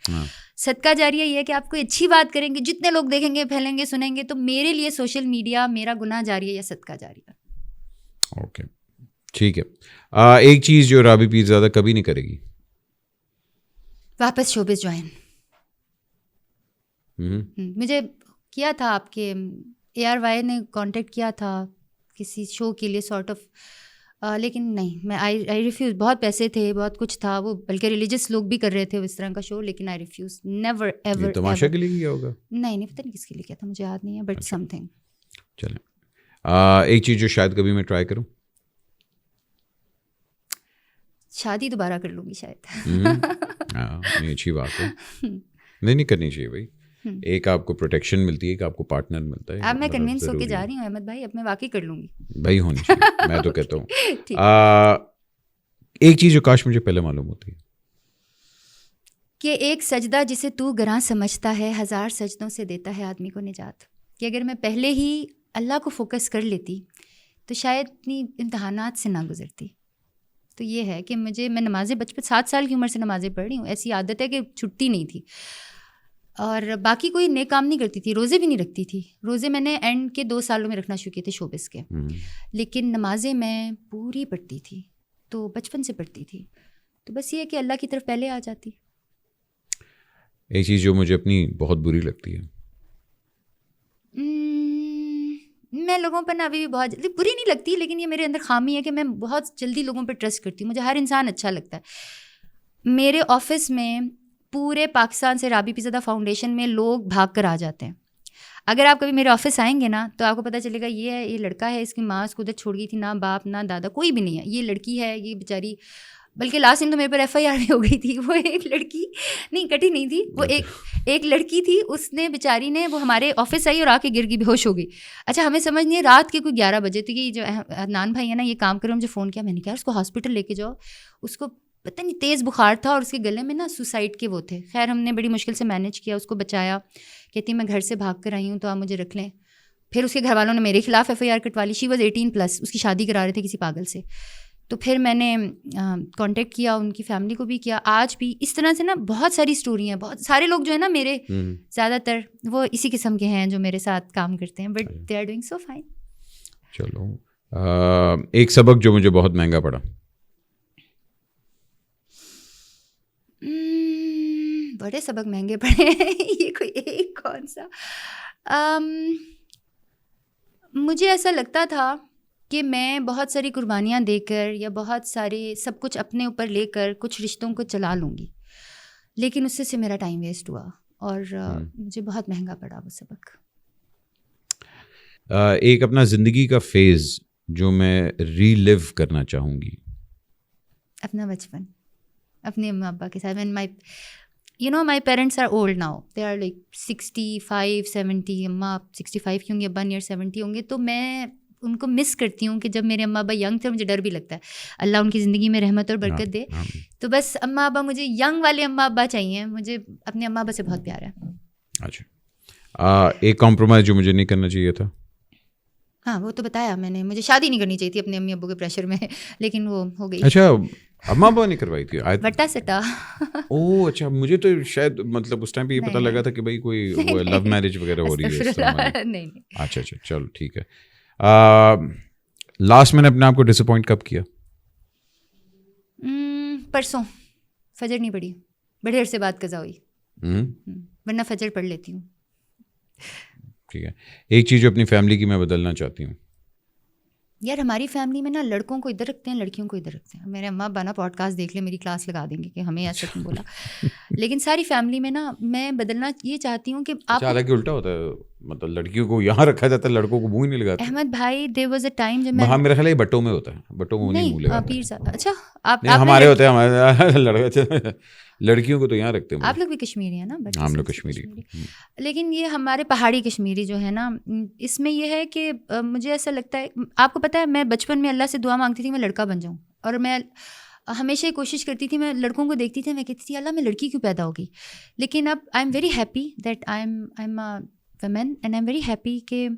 صدقہ جاریہ یہ ہے کہ آپ کوئی اچھی بات کریں گے, جتنے لوگ دیکھیں گے, پھیلیں گے, سنیں گے. تو میرے لیے سوشل میڈیا میرا گناہ جاریہ یا صدقہ جاریہ. اوکے ٹھیک ہے. ایک چیز جو رابی پیر زیادہ کبھی نہیں کرے گی, واپس شوبز جوائن. مجھے کیا تھا آپ کے ARY نے کانٹیکٹ کیا تھا کسی شو کے لیے سارٹ آف, لیکن نہیں, میں آئی ریفیوز. بہت پیسے تھے, بہت کچھ تھا, وہ بلکہ ریلیجس لوگ بھی کر رہے تھے اس طرح کا شو, لیکن آئی ریفیوز. Never ever. تماشا کے لیے کیا ہوگا؟ نہیں پتہ نہیں کس کے لیے کیا تھا, مجھے یاد نہیں ہے, بٹ سم تھنگ. چلیں, ایک چیز جو شاید کبھی میں ٹرائی کروں, شادی دوبارہ کر لوں گی شاید. نہیں اچھی بات ہے, نہیں کرنی چاہیے بھائی. ایک آپ کو پروٹیکشن ملتی ہے, ایک آپ کو پارٹنر ملتا ہے. اب میں کنوینس ہو کے جا رہی ہوں احمد بھائی, اب میں واقعی کر لوں گی بھائی, ہونی چاہیے. میں تو کہتا ہوں ایک چیز جو کاش مجھے پہلے معلوم ہوتی ہے, کہ ایک سجدہ جسے تو گراں سمجھتا ہے 1000 سجدوں سے دیتا ہے آدمی کو نجات. کہ اگر میں پہلے ہی اللہ کو فوکس کر لیتی تو شاید اتنی امتحانات سے نہ گزرتی. تو یہ ہے کہ میں نمازیں بچپن 7 سال کی عمر سے نمازیں پڑھ رہی ہوں. ایسی عادت ہے کہ چھٹتی نہیں تھی. اور باقی کوئی نیک کام نہیں کرتی تھی, روزے بھی نہیں رکھتی تھی. روزے میں نے اینڈ کے 2 سالوں میں رکھنا شروع کیے تھے شوبز کے, لیکن نمازیں میں پوری پڑھتی تھی, تو بچپن سے پڑھتی تھی. تو بس یہ ہے کہ اللہ کی طرف پہلے آ جاتی. ایک چیز جو مجھے اپنی بہت بری لگتی ہے, میں لوگوں پر نا ابھی بھی بہت جلدی بری نہیں لگتی, لیکن یہ میرے اندر خامی ہے کہ میں بہت جلدی لوگوں پہ ٹرسٹ کرتی ہوں. مجھے ہر انسان اچھا لگتا ہے. میرے آفس میں پورے پاکستان سے رابی پیزادہ فاؤنڈیشن میں لوگ بھاگ کر آ جاتے ہیں. اگر آپ کبھی میرے آفس آئیں گے نا تو آپ کو پتہ چلے گا یہ ہے, یہ لڑکا ہے, اس کی ماں اس کو ادھر چھوڑ گئی تھی, نہ باپ نہ دادا کوئی بھی نہیں ہے, یہ لڑکی ہے, یہ بیچاری. بلکہ لاسٹ دن تو میرے پر FIR بھی ہو گئی تھی. وہ ایک لڑکی نہیں کٹی نہیں تھی, وہ ایک لڑکی تھی, اس نے بیچاری نے وہ ہمارے آفس آئی اور آ کے گر گئی, بے ہوش ہو گئی. اچھا ہمیں سمجھ نہیں ہے, رات کے کوئی 11 بجے تو یہ جو عدنان بھائی ہے نا یہ کام کرے, مجھے فون کیا, میں نے کہا اس کو ہاسپٹل لے کے جاؤ. اس کو پتہ نہیں تیز بخار تھا اور اس کے گلے میں نا سوسائڈ کے وہ تھے. خیر ہم نے بڑی مشکل سے مینیج کیا, اس کو بچایا. کہتی میں گھر سے بھاگ کر آئی ہوں تو آپ مجھے رکھ لیں. پھر اس کے گھر والوں نے میرے خلاف FIR کٹوا لی. شی واز 18+, اس کی شادی کرا رہے تھے کسی پاگل سے. تو پھر میں نے کانٹیکٹ کیا, ان کی فیملی کو بھی کیا. آج بھی اس طرح سے نا بہت ساری اسٹوری ہیں. بہت سارے لوگ جو ہے نا میرے زیادہ تر وہ اسی قسم کے ہیں جو میرے ساتھ کام کرتے ہیں, but they are doing so fine. چلو ایک سبق جو مجھے بہت مہنگا پڑا. بڑے سبق مہنگے پڑے ہیں, یہ کوئی ایک کون سا. مجھے ایسا لگتا تھا کہ میں بہت ساری قربانیاں دے کر یا بہت سارے سب کچھ اپنے اوپر لے کر کچھ رشتوں کو چلا لوں گی, لیکن اس سے میرا ٹائم ویسٹ ہوا اور مجھے بہت مہنگا پڑا وہ سبق. ایک اپنا زندگی کا فیز جو میں ری لیو کرنا چاہوں گی, اپنا بچپن اپنے اماں ابا کے ساتھ. when my parents are old now, they are like 65, 70. اماں 65 کی ہوں گی, ابا near 70 ہوں گے. تو میں ان کو مس کرتی ہوں کہ جب میرے اماں ابا ینگ تھے. مجھے ڈر بھی لگتا ہے, اللہ ان کی زندگی میں رحمت اور برکت دے. تو بس اماں ابا مجھے ینگ والے اماں ابا چاہیے. مجھے اپنے اماں ابا سے بہت پیار ہے. اچھا ایک کمپرومائز جو مجھے نہیں کرنا چاہیے تھا. ہاں وہ تو بتایا میں نے, مجھے شادی نہیں کرنی چاہیے تھی اپنے امی ابو کے پریشر میں, لیکن وہ ہو گئی. اچھا اماں ابا نہیں کروائی تھی بٹا سٹا. اوہ اچھا, مجھے تو شاید مطلب اس ٹائم پہ یہ پتہ لگا تھا کہ بھائی کوئی وہ لو میرج وغیرہ ہو رہی ہے. نہیں. اچھا چلو ٹھیک ہے. لاسٹ میں نے اپنے آپ کو ڈسپوائنٹ کب کیا؟ پرسوں فجر نہیں پڑھی, بڑے عرصے بعد قضا ہوئی, ورنہ فجر پڑھ لیتی ہوں. ٹھیک ہے. ایک چیز جو اپنی فیملی کی میں بدلنا چاہتی ہوں. یار ہماری فیملی میں نا لڑکوں کو ادھر رکھتے ہیں, لڑکیوں کو ادھر رکھتے ہیں. میرے اماں ابا نا پوڈ کاسٹ دیکھ لیں, میری کلاس لگا دیں گے کہ ہمیں ایسا کیوں بولا. لیکن ساری فیملی میں نا میں بدلنا یہ چاہتی ہوں کہ آپ, حالانکہ الٹا ہوتا ہے, مطلب لڑکیوں کو یہاں رکھا جاتا ہے, لڑکوں کو منہ ہی نہیں لگاتے. احمد بھائی there was a time جب میں, ہاں میرا خیال ہے بٹوں میں ہوتا ہے, بٹوں میں نہیں منہ لگاتے. پیر صاحب اچھا آپ ہمارے ہوتے ہیں, ہمارے لڑکے لڑکیوں کو تو یہاں رکھتے ہیں. آپ لوگ بھی کشمیری ہیں نا؟ ہم لوگ کشمیری. لیکن یہ ہمارے پہاڑی کشمیری جو ہے نا, اس میں یہ ہے کہ مجھے ایسا لگتا ہے, آپ کو پتہ ہے میں بچپن میں اللہ سے دعا مانگتی تھی میں لڑکا بن جاؤں, اور میں ہمیشہ کوشش کرتی تھی, میں لڑکوں کو دیکھتی تھی, میں کہتی تھی اللہ میں لڑکی کیوں پیدا ہوگی. لیکن اب I am very happy that I am a women and I am very happy کہ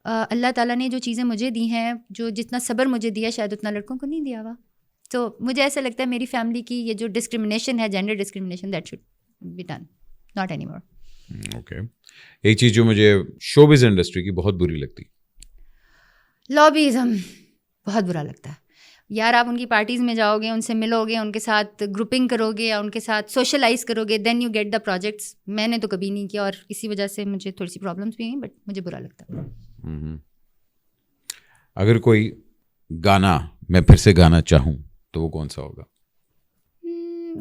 اللہ تعالیٰ نے جو چیزیں مجھے دی ہیں, جو جتنا صبر مجھے دیا شاید اتنا لڑکوں کو نہیں دیا ہوا. تو مجھے ایسا لگتا ہے میری فیملی کی یہ جو ڈسکرمنیشن ہے, gender discrimination, that should be done, not any more. Okay. ایک چیز جو مجھے شوبز انڈسٹری کی بہت بری لگتی, لابیزم, بہت برا لگتا ہے یار. آپ ان کی پارٹیز میں جاؤ گے, ان سے ملو گے, ان کے ساتھ گروپنگ کرو گے یا ان کے ساتھ سوشلائز کرو گے, then you get the projects. میں نے تو کبھی نہیں کیا اور اسی وجہ سے مجھے تھوڑی سی پرابلمس بھی ہیں, بٹ مجھے برا لگتا ہے. اگر کوئی گانا میں پھر سے گانا چاہوں تو وہ کون سا ہوگا؟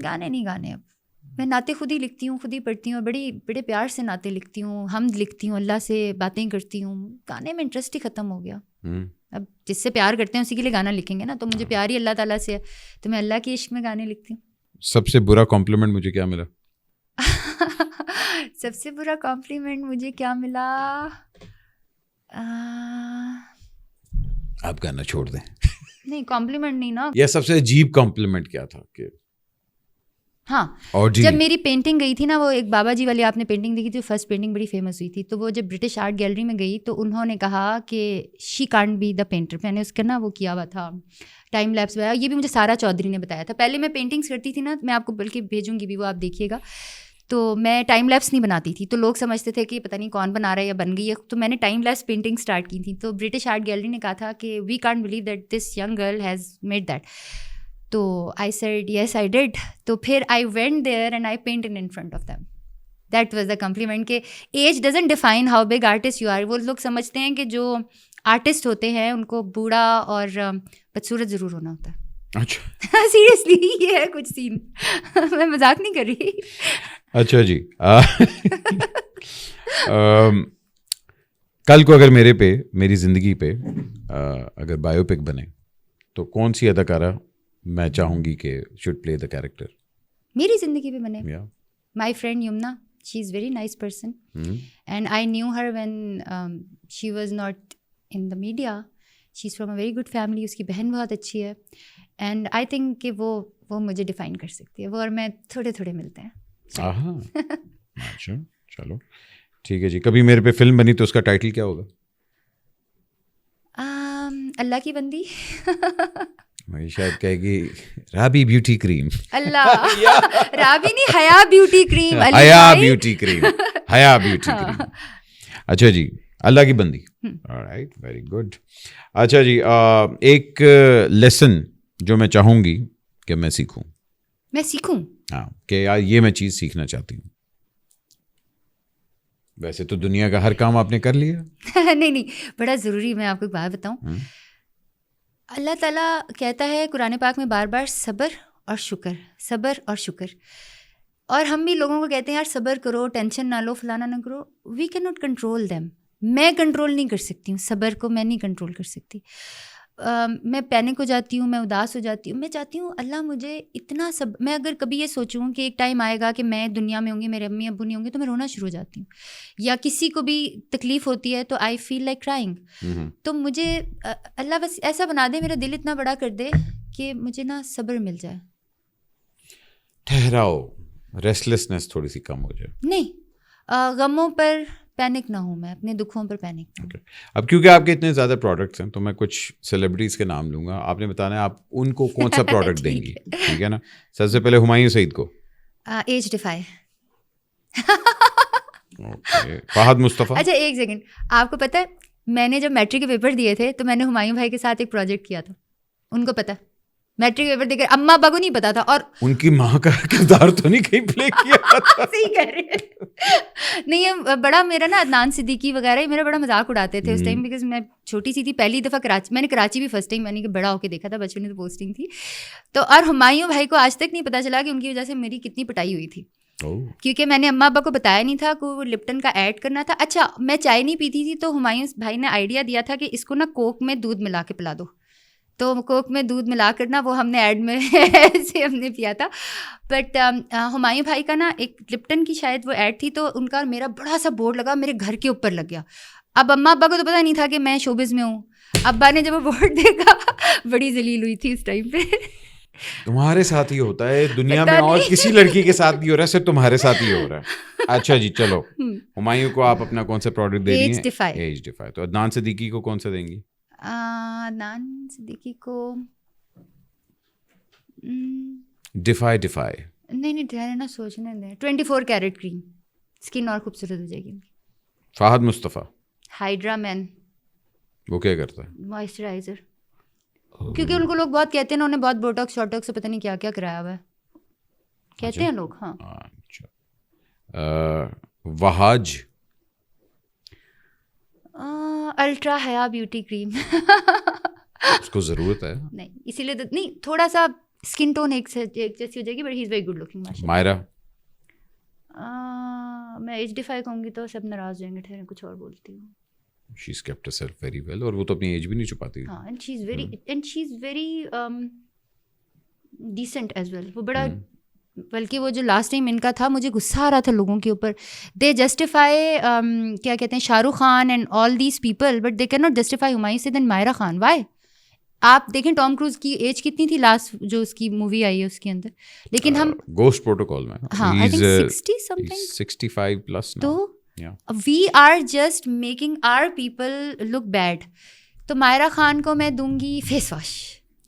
گانے نہیں گانے, اب میں نعتیں خود ہی لکھتی ہوں, خود ہی پڑھتی ہوں, اور بڑے پیار سے نعتیں لکھتی ہوں, حمد لکھتی ہوں, اللہ سے باتیں کرتی ہوں. گانے میں انٹرسٹ ہی ختم ہو گیا. اب جس سے پیار کرتے ہیں اسی کے لیے گانا لکھیں گے نا, تو مجھے پیار ہی اللہ تعالیٰ سے ہے, تو میں اللہ کے عشق میں گانے لکھتی ہوں. سب سے برا کمپلیمنٹ مجھے کیا ملا؟ سب سے برا کمپلیمنٹ مجھے کیا ملا؟ آپ گانا چھوڑ دیں. نہیں کمپلیمنٹ نہیں نا. یہ سب سے عجیب کمپلیمنٹ کیا تھا کہ ہاں جب میری پینٹنگ گئی تھی نا, وہ ایک بابا جی والی آپ نے پینٹنگ دیکھی تھی, فرسٹ پینٹنگ بڑی فیمس ہوئی تھی, تو وہ جب برٹش آرٹ گیلری میں گئی تو انہوں نے کہا کہ she can't be the painter. میں نے اس کا نا وہ کیا ہوا تھا ٹائم لیپس وغیرہ, یہ بھی مجھے سارا چودھری نے بتایا تھا. پہلے میں پینٹنگس کرتی تھی نا, میں آپ کو بلکہ بھیجوں گی بھی, وہ آپ دیکھیے گا. تو میں ٹائم لیپس نہیں بناتی تھی, تو لوگ سمجھتے تھے کہ پتہ نہیں کون بنا رہا ہے یا بن گئی ہے. تو میں نے ٹائم لیپس پینٹنگ اسٹارٹ کی تھی. تو برٹش آرٹ گیلری نے کہا تھا کہ we can't believe that this young girl has made that. تو I said yes I did. تو پھر I went there and I painted in front of them. That was the compliment کہ age doesn't define how big artist you are. وہ لوگ سمجھتے ہیں کہ جو آرٹسٹ ہوتے ہیں ان کو بوڑھا اور بدصورت ضرور ہونا ہوتا ہے. اچھا سیریسلی یہ ہے کچھ سین, میں مذاق نہیں کر رہی. اچھا جی, کل کو اگر میرے پہ, میری زندگی پہ اگر بایو پک بنے تو کون سی اداکارہ میں چاہوں گی کہ شوڈ پلے دا کیریکٹر؟ میری زندگی پہ بنے my friend Yumna. She is very nice person and I knew her when she was not in the media. She is from a very good family. اس کی بہن بہت اچھی ہے اینڈ آئی تھنک کہ وہ مجھے ڈیفائن کر سکتی ہے. وہ اور میں تھوڑے تھوڑے ملتے ہیں. اچھا چلو ٹھیک ہے جی. کبھی میرے پہ فلم بنی تو اس کا ٹائٹل کیا ہوگا؟ اللہ کی بندی. میں شاید کہے گی رابی بیوٹی کریم. اللہ, رابی نہیں, حیا بیوٹی کریم. حیا بیوٹی کریم, حیا بیوٹی کریم. اچھا جی, اللہ کی بندی. All right, very good. اچھا جی, ایک لیسن جو میں چاہوں گی کہ میں سیکھوں. میں سیکھوں؟ ہاں, کہ یار یہ میں چیز سیکھنا چاہتی ہوں. ویسے تو دنیا کا ہر کام آپ نے کر لیا. نہیں, بڑا ضروری. میں آپ کو ایک بات بتاؤں. اللہ تعالیٰ کہتا ہے قرآن پاک میں بار بار صبر اور شکر, صبر اور شکر. اور ہم بھی لوگوں کو کہتے ہیں یار صبر کرو, ٹینشن نہ لو, فلانا نہ کرو. We can not control them. میں کنٹرول نہیں کر سکتی ہوں صبر کو, میں نہیں کنٹرول کر سکتی. میں پینک ہو جاتی ہوں, میں اداس ہو جاتی ہوں. میں چاہتی ہوں اللہ مجھے اتنا میں اگر کبھی یہ سوچوں کہ ایک ٹائم آئے گا کہ میں دنیا میں ہوں گی, میرے امی ابو نہیں ہوں گے, تو میں رونا شروع ہو جاتی ہوں. یا کسی کو بھی تکلیف ہوتی ہے تو آئی فیل لائک کرائنگ. تو مجھے اللہ بس ایسا بنا دے, میرا دل اتنا بڑا کر دے کہ مجھے نا صبر مل جائے. ٹھہراؤ, ریسٹلیسنس تھوڑی سی کم ہو جائے. نہیں, غموں پر پینک نہ ہوں, میں اپنے دکھوں پر پینک نہ ہوں. اب کیونکہ آپ کے اتنے زیادہ پروڈکٹس ہیں تو میں کچھ سیلیبریٹیز کے نام لوں گا. آپ نے بتانا ہے آپ ان کو کون سا پروڈکٹ دیں گی, ٹھیک ہے نا. سب سے پہلے ہمایوں سعید کو. Age defy. فہد مصطفیٰ. اچھا ایک سیکنڈ, آپ کو پتہ ہے میں نے جب میٹرک کے پیپر دیے تھے تو میں نے ہمایوں بھائی کے ساتھ ایک پروجیکٹ کیا تھا. ان کو پتہ, میٹرک پیپر دے کر اماں ابا کو نہیں پتا تھا. اور ان کی ماں کا کردار تو نہیں کہیں پلے کیا تھا. صحیح کہہ رہے ہیں. نہیں, بڑا میرا نا عدنان صدیقی وغیرہ میرا بڑا مذاق اڑاتے تھے اس ٹائم, بیکاز میں چھوٹی سی تھی. پہلی دفعہ کراچی, میں نے کراچی بھی فرسٹ ٹائم میں نے بڑا ہو کے دیکھا تھا, بچپن میں تو پوسٹنگ تھی. تو اور ہمایوں بھائی کو آج تک نہیں پتا چلا کہ ان کی وجہ سے میری کتنی پٹائی ہوئی تھی, کیونکہ میں نے اماں ابا کو بتایا نہیں تھا کہ وہ لپٹن کا ایڈ کرنا تھا. اچھا میں چائے نہیں پیتی تھی تو ہمایوں بھائی نے آئیڈیا دیا تھا کہ اس کو نا کوک میں دودھ ملا کے پلا دو. تو کوک میں دودھ ملا کر نا وہ ہم نے ایڈ میں سے ہم نے پیا تھا. بٹ ہمایوں بھائی کا نا ایک لپٹن کی شاید وہ ایڈ تھی, تو ان کا میرا بڑا سا بورڈ لگا میرے گھر کے اوپر لگ گیا. اب اماں ابا کو تو پتہ نہیں تھا کہ میں شوبز میں ہوں. ابا نے جب وہ بورڈ دیکھا بڑی ذلیل ہوئی تھی اس ٹائم پہ. تمہارے ساتھ ہی ہوتا ہے دنیا میں, اور کسی لڑکی کے ساتھ نہیں ہو رہا ہے, صرف تمہارے ساتھ ہی ہو رہا ہے. اچھا جی چلو, ہمایوں کو آپ اپنا کون سا پروڈکٹ دے رہی ہیں؟ H Defy. تو عدنان صدیقی کو کون سا دیں گی؟ عدنان صدیقی کو ڈیفائی نہیں ٹھہرے نا سوچنے دیں. 24 کیرٹ کریم, اسکن اور خوبصورت ہو جائے گی. فہد مصطفیٰ. ہائیڈرا مین. وہ کیا کرتا ہے؟ مائسچرائزر. کیونکہ ان کو لوگ بہت کہتے ہیں انہوں نے بہت بوٹاکس شوٹاکس سے پتہ نہیں کیا کیا کرایا ہوا ہے, کہتے ہیں لوگ. ہاں. اچھا, وہاج. الٹرا حیا بیوٹی کریم. اس کو ضرورت ہے نہیں, اسی لیے نہیں, تھوڑا سا اسکن ٹون ایک جیسی ہو جائے گی, but he is very good looking. Maira. میں ایج ڈیفائی کہوں گی تو سب ناراض ہو جائیں گے, ٹھہریں کچھ اور بولتی ہوں. She's kept herself very well, اور وہ تو اپنی ایج بھی نہیں چھپاتی. ہاں, and she's very decent as well. وہ بڑا, بلکہ وہ جو لاسٹ ٹائم ان کا تھا مجھے غصہ آ رہا تھا لوگوں کے اوپر. دے جسٹیفائی کیا کہتے ہیں Shah Rukh Khan and all these people, but they can not justify Humayun سے دین مائرا خان. وائی؟ آپ دیکھیں ٹام کروز کی ایج کتنی تھی لاسٹ جو اس کی مووی آئی ہے اس کے اندر, لیکن ہم گوسٹ پروٹوکول میں, ہاں آئی تھنک 60 something, 65 پلس. تو we are just making our people look bad. تو مائرا خان کو میں دوں گی فیس واش,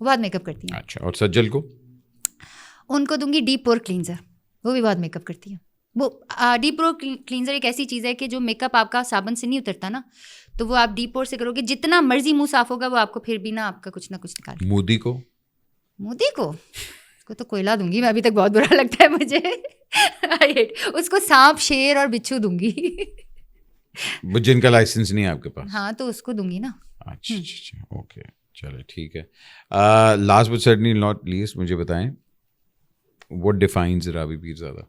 وہ بہت میک اپ کرتی ہیں. اچھا, اور سجل کو؟ ان کو دوں گی ڈیپ پور کلینزر, وہ بھی بہت میک اپ کرتی ہیں. وہ ڈیپ پور کلینزر ایک ایسی چیز ہے کہ جو میک اپ آپ کا صابن سے نہیں اترتا نا, تو وہ آپ ڈیپ پور سے کرو گے, جتنا مرضی منہ صاف ہوگا وہ آپ کو پھر بھی نا آپ کا کچھ نہ کچھ نکال. مودی کو اس کو تو کوئلہ دوں گی میں, ابھی تک بہت برا لگتا ہے مجھے. اس کو سانپ, شیر اور بچھو دوں گی. جن کا لائسنس نہیں ہے آپ کے پاس. ہاں تو اس کو دوں گی نا. اچھا اوکے, چلے ٹھیک ہے. Last but certainly not least, مجھے بتائیں what defines Rabi Pirzada?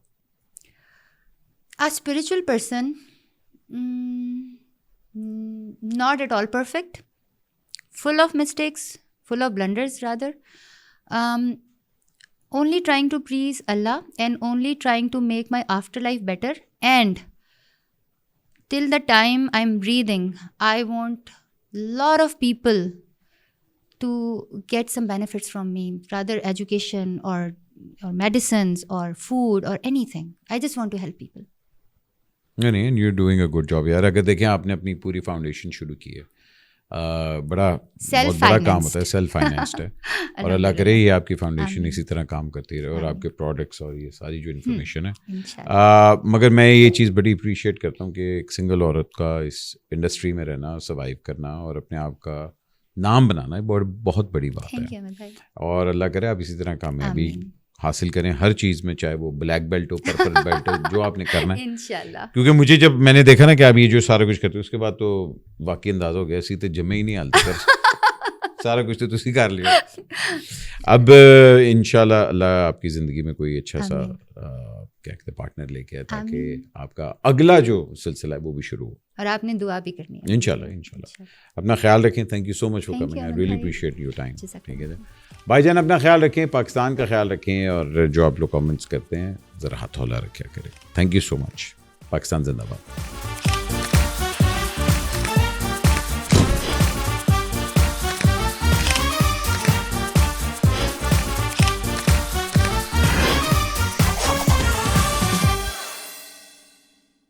A spiritual person, not at all perfect, full of mistakes, full of blunders rather, only trying to please Allah and only trying to make my afterlife better, and till the time I'm breathing, I want lot of people to get some benefits from me, rather education or medicines or food or anything. I just want to help people. نہیں, you're doing a good job یار. اگر دیکھیں آپ نے اپنی پوری foundation شروع کی ہے, بہت بڑا کام ہوتا ہے, سیلف فائنینسڈ ہے, اور اللہ کرے یہ آپ کی فاؤنڈیشن اسی طرح کام کرتی رہے, اور آپ کے پروڈکٹس اور یہ ساری جو انفارمیشن ہے. مگر میں یہ چیز بڑی اپریشیٹ کرتا ہوں کہ ایک سنگل عورت کا اس انڈسٹری میں رہنا, سروائیو کرنا اور اپنے آپ کا نام بنانا بہت بڑی بات ہے, اور اللہ کرے آپ اسی طرح کامیابی حاصل کریں ہر چیز میں, چاہے وہ بلیک بیلٹ ہو, پرپل بیلٹ ہو, جو آپ نے کرنا ہے انشاءاللہ. کیونکہ مجھے جب میں نے دیکھا نا کہ آپ یہ جو سارا کچھ کرتے ہو, اس کے بعد تو واقعی اندازہ ہو گیا سیدھے جمع ہی نہیں آلتے کر سارا کچھ تو تسی کر لیا. اب انشاءاللہ اللہ آپ کی زندگی میں کوئی اچھا سا کیا کہتے ہیں پارٹنر لے کے آئے, تاکہ آپ کا اگلا جو سلسلہ ہے وہ بھی شروع ہو, اور آپ نے دعا بھی کرنی ہے انشاءاللہ. اپنا خیال رکھیں. Thank you so much for coming, I really appreciate your time. ٹھیک ہے بھائی جان, اپنا خیال رکھیں, پاکستان کا خیال رکھیں, اور جو آپ لوگ کامنٹس کرتے ہیں ذرا ہتھولا رکھا کریں. تھینک یو سو مچ. پاکستان زندہ باد.